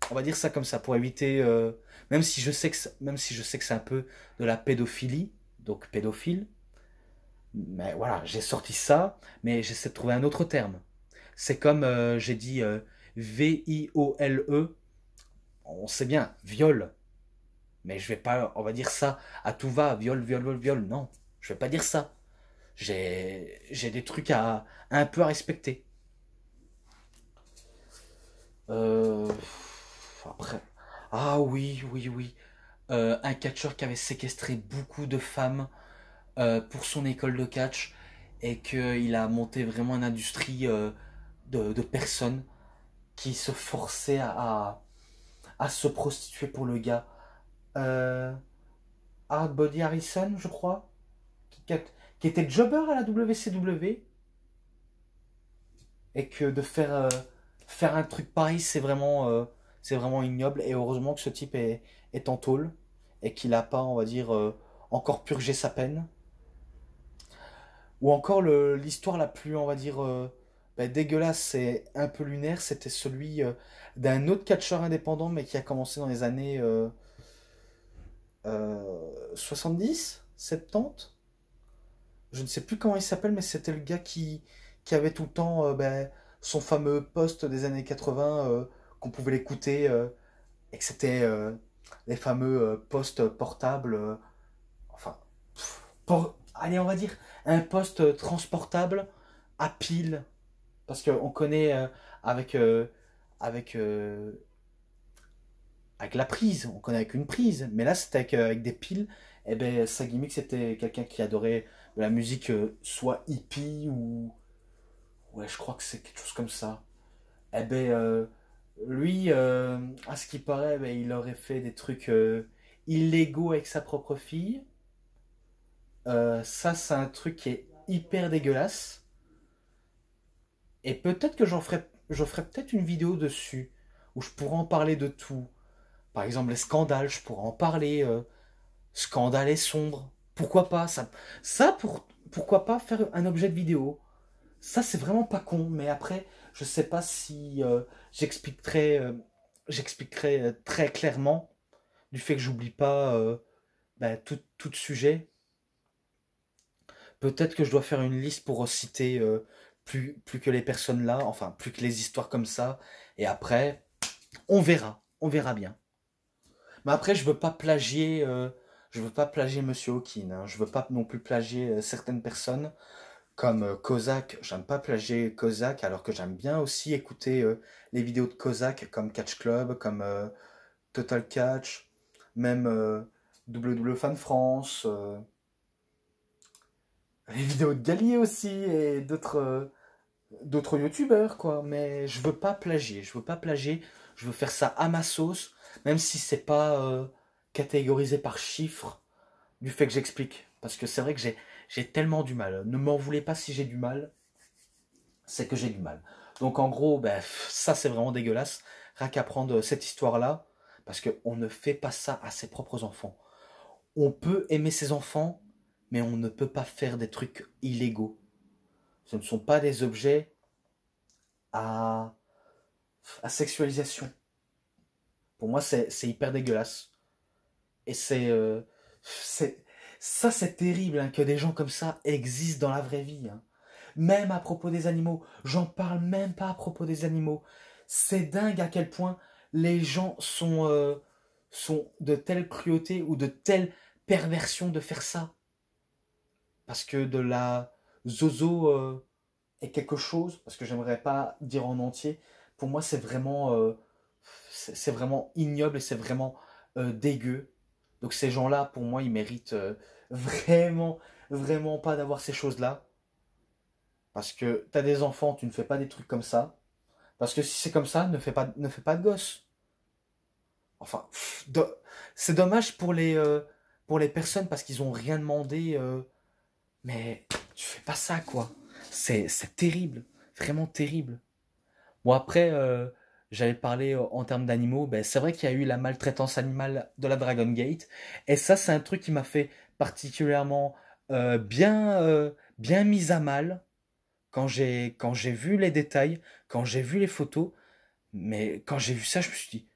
On va dire ça comme ça pour éviter même si je sais que même si je sais que c'est un peu de la pédophilie, donc pédophile, mais voilà, j'ai sorti ça, mais j'essaie de trouver un autre terme. C'est comme j'ai dit VIOLE, on sait bien, viol, mais je vais pas, on va dire ça à tout va, viol, viol, viol, viol, non, je vais pas dire ça. J'ai des trucs à un peu à respecter. Euh, après, ah oui, oui, oui. Un catcheur qui avait séquestré beaucoup de femmes. pour son école de catch et qu'il a monté vraiment une industrie de personnes qui se forçaient à se prostituer pour le gars. Euh, Hard Body Harrison, je crois, qui, qui était jobber à la WCW, et que de faire un truc pareil, c'est vraiment ignoble. Et heureusement que ce type est en tôle et qu'il n'a pas, on va dire, encore purgé sa peine. Ou encore l'histoire la plus, on va dire, dégueulasse et un peu lunaire, c'était celui d'un autre catcheur indépendant, mais qui a commencé dans les années 70, 70. Je ne sais plus comment il s'appelle, mais c'était le gars qui avait tout le temps son fameux poste des années 80 qu'on pouvait l'écouter et que c'était les fameux postes portables. Enfin, allez, on va dire un poste transportable à pile. Parce qu'on connaît avec, euh, avec, euh, avec la prise, on connaît avec une prise. Mais là, c'était avec des piles. Et ben, sa gimmick, c'était quelqu'un qui adorait la musique soit hippie ou ouais, je crois que c'est quelque chose comme ça. Eh ben, lui, à ce qui paraît, ben, il aurait fait des trucs illégaux avec sa propre fille. Ça, c'est un truc qui est hyper dégueulasse. Et peut-être que j'en ferai peut-être une vidéo dessus, où je pourrais en parler de tout. Par exemple, les scandales, je pourrais en parler. Scandale et sombre. Pourquoi pas pourquoi pas faire un objet de vidéo. Ça, c'est vraiment pas con, mais après, je sais pas si j'expliquerai très clairement du fait que j'oublie pas tout sujet. Peut-être que je dois faire une liste pour citer plus que les personnes là, enfin, plus que les histoires comme ça. Et après, on verra bien. Mais après, je veux pas plagier Monsieur Hawking, hein. Je veux pas non plus plagier certaines personnes. Comme Kozak, j'aime pas plagier Kozak, alors que j'aime bien aussi écouter les vidéos de Kozak, comme Catch Club, comme Total Catch, même WW Fan France, les vidéos de Gallier aussi, et d'autres youtubeurs, quoi. Mais je veux pas plagier, je veux faire ça à ma sauce, même si c'est pas catégorisé par chiffres, du fait que j'explique. Parce que c'est vrai que j'ai tellement du mal. Ne m'en voulez pas si j'ai du mal, c'est que j'ai du mal. Donc en gros, ben, ça c'est vraiment dégueulasse. Rien qu'à prendre cette histoire-là, parce qu'on ne fait pas ça à ses propres enfants. On peut aimer ses enfants, mais on ne peut pas faire des trucs illégaux. Ce ne sont pas des objets à, à sexualisation. Pour moi, c'est hyper dégueulasse. Et c'est, ça c'est terrible hein, que des gens comme ça existent dans la vraie vie, hein. Même à propos des animaux. J'en parle même pas à propos des animaux. C'est dingue à quel point les gens sont de telle cruauté ou de telle perversion de faire ça. Parce que de la zozo est quelque chose, parce que j'aimerais pas dire en entier, pour moi c'est vraiment ignoble et c'est vraiment dégueu. Donc ces gens-là, pour moi, ils méritent vraiment, vraiment pas d'avoir ces choses-là. Parce que t'as des enfants, tu ne fais pas des trucs comme ça. Parce que si c'est comme ça, ne fais pas de gosse. Enfin, c'est dommage pour les personnes parce qu'ils ont rien demandé. Mais tu fais pas ça, quoi. C'est terrible. Vraiment terrible. Bon, après, j'avais parlé en termes d'animaux. Ben, c'est vrai qu'il y a eu la maltraitance animale de la Dragon Gate. Et ça, c'est un truc qui m'a fait particulièrement bien mis à mal quand j'ai vu les détails, quand j'ai vu les photos, mais quand j'ai vu ça, je me suis dit,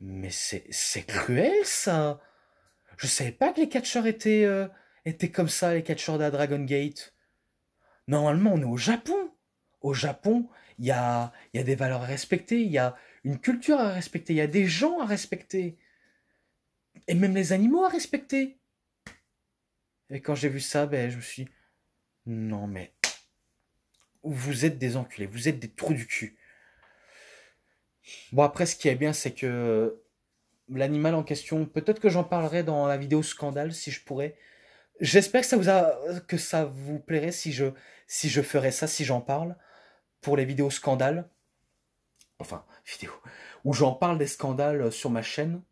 mais c'est cruel ça. Je savais pas que les catcheurs étaient comme ça, les catcheurs de la Dragon Gate. Normalement, on est au Japon. Au Japon, il y a des valeurs à respecter, il y a une culture à respecter, il y a des gens à respecter, et même les animaux à respecter. Et quand j'ai vu ça, ben, je me suis dit, non mais, vous êtes des enculés, vous êtes des trous du cul. Bon, après, ce qui est bien, c'est que l'animal en question, peut-être que j'en parlerai dans la vidéo scandale, si je pourrais, J'espère que ça vous plairait si je ferais ça, si j'en parle pour les vidéos scandales. Enfin, vidéos où j'en parle des scandales sur ma chaîne.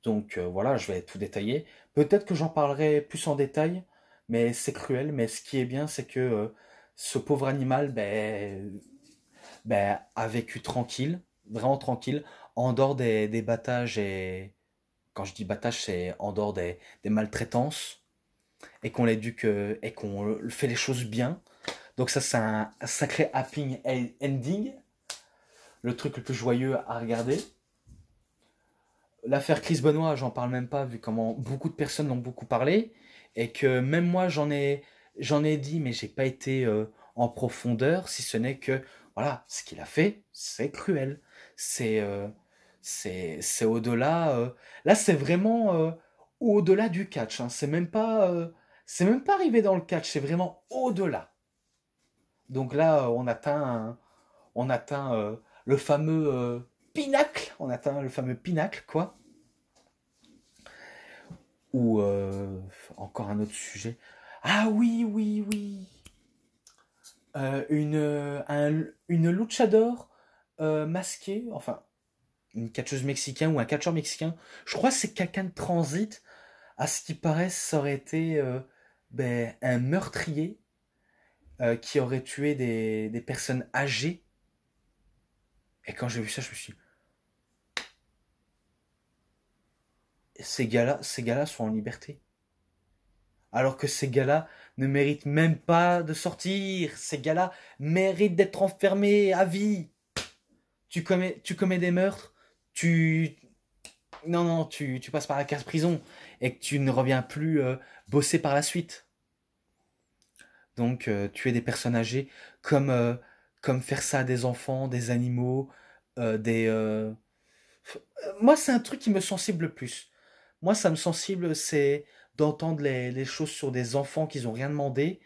Donc voilà, je vais tout détailler. Peut-être que j'en parlerai plus en détail, mais c'est cruel. Mais ce qui est bien, c'est que ce pauvre animal a vécu tranquille, vraiment tranquille, en dehors des battages et... Quand je dis battage, c'est en dehors des maltraitances et qu'on l'éduque et qu'on fait les choses bien. Donc ça, c'est un sacré happy ending, le truc le plus joyeux à regarder. L'affaire Chris Benoit, j'en parle même pas, vu comment beaucoup de personnes l'ont beaucoup parlé, et que même moi j'en ai dit, mais j'ai pas été en profondeur, si ce n'est que voilà, ce qu'il a fait, c'est cruel, c'est c'est au-delà. Là, c'est vraiment au-delà du catch. Hein. C'est même pas arrivé dans le catch, c'est vraiment au-delà. Donc là, on atteint le fameux pinacle, on atteint le fameux pinacle, quoi. Ou encore un autre sujet. Ah oui, oui, oui. Une luchador masquée, enfin, une catcheuse mexicaine ou un catcheur mexicain. Je crois que c'est quelqu'un de transit. À ce qui paraît, ça aurait été un meurtrier qui aurait tué des personnes âgées. Et quand j'ai vu ça, je me suis dit, ces gars-là sont en liberté. Alors que ces gars-là ne méritent même pas de sortir. Ces gars-là méritent d'être enfermés à vie. Tu commets des meurtres, tu... Non, non, tu passes par la case prison et que tu ne reviens plus bosser par la suite. Donc, tuer des personnes âgées comme faire ça à des enfants, des animaux, des... Moi, c'est un truc qui me sensible le plus. Moi, ça me sensible, c'est d'entendre les choses sur des enfants qui n'ont rien demandé,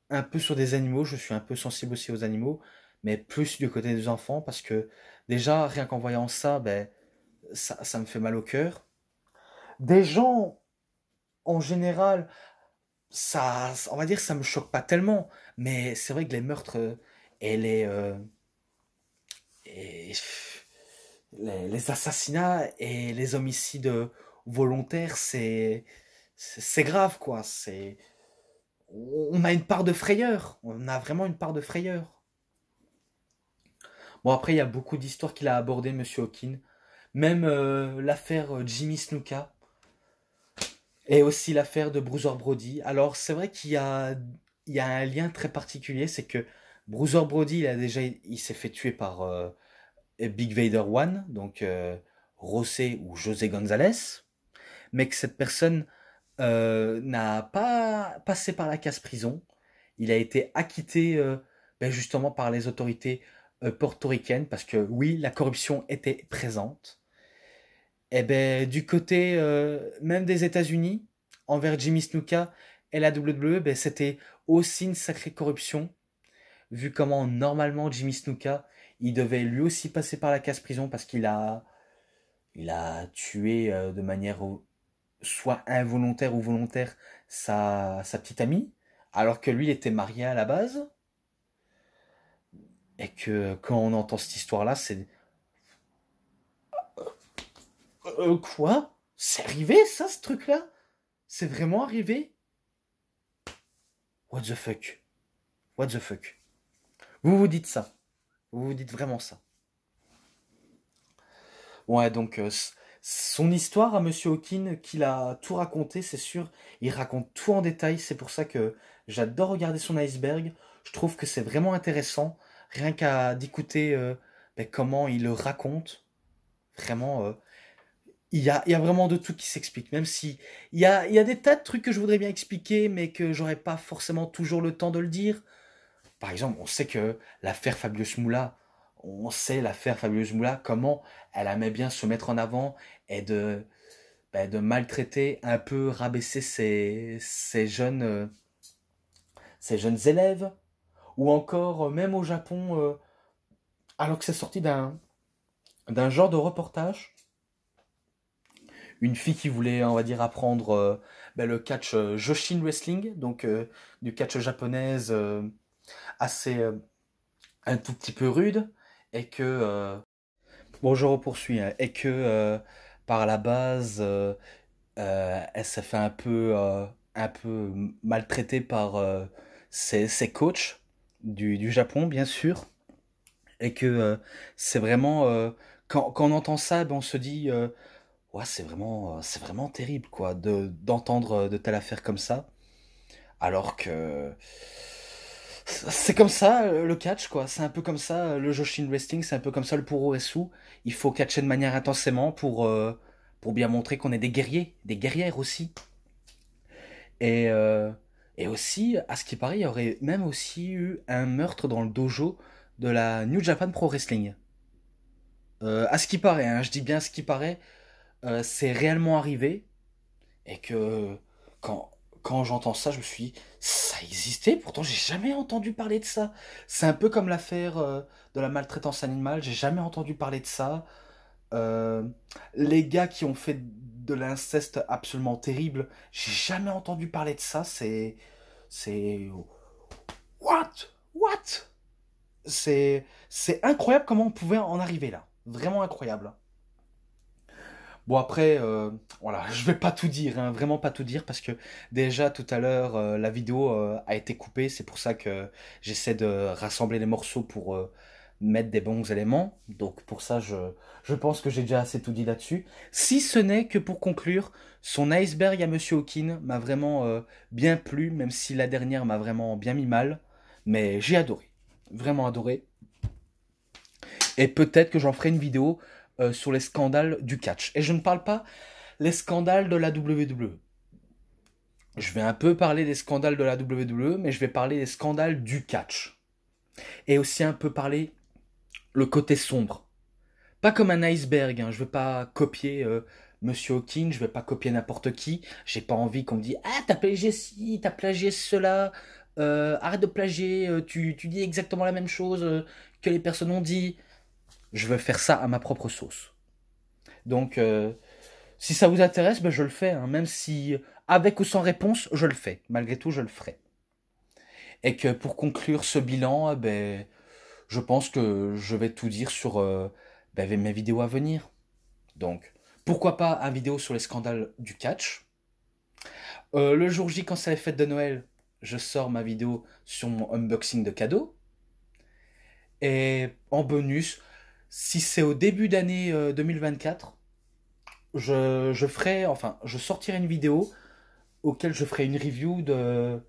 un peu sur des animaux, je suis un peu sensible aussi aux animaux, mais plus du côté des enfants, parce que déjà, rien qu'en voyant ça, ça me fait mal au cœur. Des gens, en général, ça, on va dire, ça me choque pas tellement, mais c'est vrai que les meurtres et et les assassinats et les homicides volontaires, c'est grave, quoi. On a une part de frayeur. On a vraiment une part de frayeur. Bon, après, il y a beaucoup d'histoires qu'il a abordées, Monsieur Hawking. Même l'affaire Jimmy Snuka et aussi l'affaire de Bruiser Brody. Alors, c'est vrai il y a un lien très particulier, c'est que Bruiser Brody, il s'est fait tuer par Big Vader One, donc José ou José González, mais que cette personne n'a pas passé par la case prison. Il a été acquitté justement par les autorités portoricaines parce que oui, la corruption était présente. Et ben du côté même des États-Unis, envers Jimmy Snuka et la WWE, c'était aussi une sacrée corruption, vu comment normalement Jimmy Snuka, il devait lui aussi passer par la case prison parce il a tué de manière soit involontaire ou volontaire sa petite amie, alors que lui il était marié à la base, et que quand on entend cette histoire-là, c'est quoi? C'est arrivé ça, ce truc-là? C'est vraiment arrivé? What the fuck? What the fuck? Vous vous dites ça? Vous vous dites vraiment ça? Ouais, donc son histoire à Monsieur Hawking, qu'il a tout raconté, c'est sûr. Il raconte tout en détail. C'est pour ça que j'adore regarder son iceberg. Je trouve que c'est vraiment intéressant, rien qu'à d'écouter comment il le raconte. Vraiment, il y a vraiment de tout qui s'explique. Même si il y a des tas de trucs que je voudrais bien expliquer, mais que j'aurais pas forcément toujours le temps de le dire. Par exemple, on sait que l'affaire Fabius Moula, on sait l'affaire Fabius Moula, comment elle aimait bien se mettre en avant et de maltraiter, un peu rabaisser ses jeunes élèves. Ou encore, même au Japon, alors que c'est sorti d'un genre de reportage, une fille qui voulait, on va dire, apprendre le catch Joshin Wrestling, donc du catch japonaise assez un tout petit peu rude, et que bon, je poursuis, hein, et que par la base, elle s'est fait un peu maltraitée par ses coachs du Japon, bien sûr, et que c'est vraiment quand on entend ça, ben, on se dit ouais, c'est vraiment terrible quoi d'entendre de telles affaires comme ça, alors que c'est comme ça le catch quoi, c'est un peu comme ça le Joshin Wrestling, c'est un peu comme ça le Puroresu. Il faut catcher de manière intensément pour bien montrer qu'on est des guerriers, des guerrières aussi. Et et aussi, à ce qui paraît, il y aurait même aussi eu un meurtre dans le dojo de la New Japan Pro Wrestling. À ce qui paraît, hein, je dis bien ce qui paraît, c'est réellement arrivé et que quand, quand j'entends ça, je me suis dit, ça existait, pourtant j'ai jamais entendu parler de ça. C'est un peu comme l'affaire de la maltraitance animale, j'ai jamais entendu parler de ça. Euh, les gars qui ont fait de l'inceste absolument terrible, j'ai jamais entendu parler de ça. C'est, what, what? C'est incroyable comment on pouvait en arriver là. Vraiment incroyable. Bon après, voilà, je vais pas tout dire, hein, vraiment pas tout dire parce que déjà tout à l'heure la vidéo a été coupée, c'est pour ça que j'essaie de rassembler les morceaux pour mettre des bons éléments. Donc pour ça, je pense que j'ai déjà assez tout dit là-dessus. Si ce n'est que pour conclure, son iceberg à Monsieur Hawking m'a vraiment bien plu, même si la dernière m'a vraiment bien mis mal, mais j'ai adoré, vraiment adoré. Et peut-être que j'en ferai une vidéo sur les scandales du catch. Et je ne parle pas les scandales de la WWE. Je vais un peu parler des scandales de la WWE, mais je vais parler des scandales du catch. Et aussi un peu parler le côté sombre. Pas comme un iceberg, hein. Je veux pas copier Monsieur Hawking, je vais pas copier n'importe qui. J'ai pas envie qu'on me dise ah t'as plagié ci, t'as plagié cela, arrête de plagier, tu dis exactement la même chose que les personnes ont dit. Je veux faire ça à ma propre sauce. Donc si ça vous intéresse, ben, je le fais, hein. Même si avec ou sans réponse, je le fais. Malgré tout, je le ferai. Et que pour conclure ce bilan, ben, je pense que je vais tout dire sur ben, mes vidéos à venir. Donc, pourquoi pas une vidéo sur les scandales du catch. Le jour J, quand c'est la fête de Noël, je sors ma vidéo sur mon unboxing de cadeaux. Et en bonus, si c'est au début d'année 2024, je sortirai une vidéo auquel je ferai une review de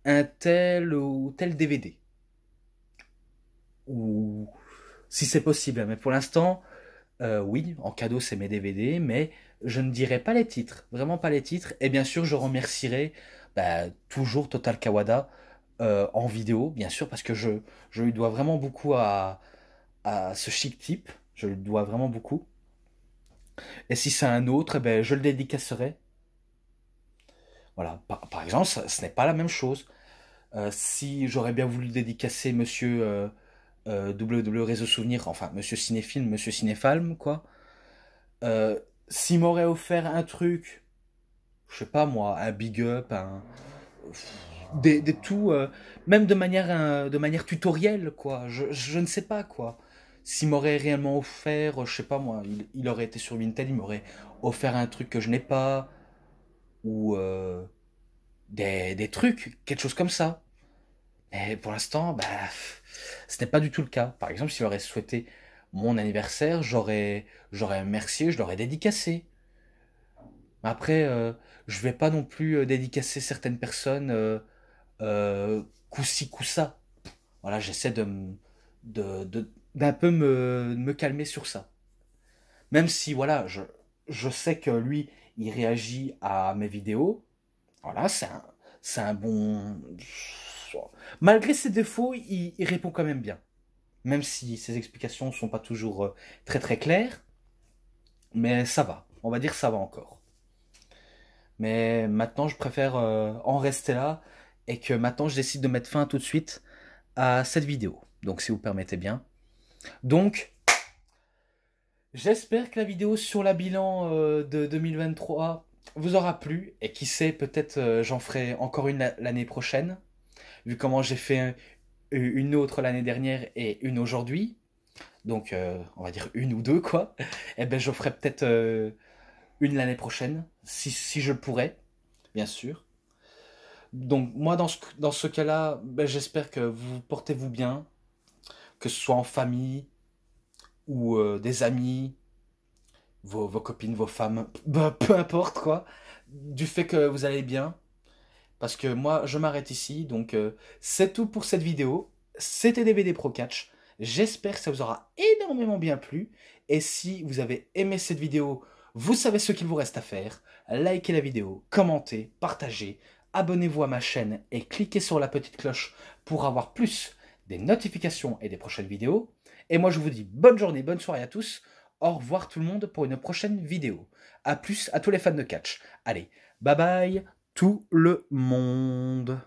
un tel ou tel DVD. Ou si c'est possible, hein. Mais pour l'instant, oui, en cadeau c'est mes DVD, mais je ne dirai pas les titres, vraiment pas les titres. Et bien sûr, je remercierai bah, toujours Total Kawada en vidéo, bien sûr, parce que je lui dois vraiment beaucoup à ce chic type. Je lui dois vraiment beaucoup. Et si c'est un autre, eh ben, je le dédicacerai. Voilà, par exemple, ce n'est pas la même chose. Si j'aurais bien voulu dédicacer Monsieur WW Réseau Souvenir, enfin Monsieur Cinéfilm, Monsieur Cinéphalm, quoi. S'il m'aurait offert un truc, je sais pas moi, un big up, des tout, même de manière tutorielle, quoi. Je ne sais pas, quoi. S'il m'aurait réellement offert, je sais pas moi, il aurait été sur Vinted, il m'aurait offert un truc que je n'ai pas, ou des trucs, quelque chose comme ça. Et pour l'instant, bah, ce n'est pas du tout le cas. Par exemple, s'il aurait souhaité mon anniversaire, j'aurais remercié, je l'aurais dédicacé. Après, je vais pas non plus dédicacer certaines personnes coup-ci, coup-ça. Voilà, j'essaie d'un peu me calmer sur ça. Même si, voilà, je sais que lui, il réagit à mes vidéos. Voilà, c'est un bon. Malgré ses défauts, il répond quand même bien. Même si ses explications ne sont pas toujours très très claires. Mais ça va. On va dire ça va encore. Mais maintenant, je préfère en rester là. Et que maintenant, je décide de mettre fin tout de suite à cette vidéo. Donc, si vous permettez bien. Donc, J'espère que la vidéo sur la bilan de 2023 vous aura plu. Et qui sait, peut-être j'en ferai encore une l'année prochaine. Vu comment j'ai fait une autre l'année dernière et une aujourd'hui. Donc on va dire une ou deux quoi. Et ben je ferai peut-être une l'année prochaine. Si je le pourrais, bien sûr. Donc moi dans ce cas-là, ben, j'espère que vous portez-vous bien. Que ce soit en famille ou des amis, vos copines, vos femmes, bah, peu importe quoi, du fait que vous allez bien, parce que moi je m'arrête ici, donc c'est tout pour cette vidéo, c'était DVD Pro Catch, j'espère que ça vous aura énormément bien plu, et si vous avez aimé cette vidéo, vous savez ce qu'il vous reste à faire, likez la vidéo, commentez, partagez, abonnez-vous à ma chaîne et cliquez sur la petite cloche pour avoir plus des notifications et des prochaines vidéos, et moi je vous dis bonne journée, bonne soirée à tous, au revoir tout le monde pour une prochaine vidéo. A plus à tous les fans de catch. Allez, bye bye tout le monde.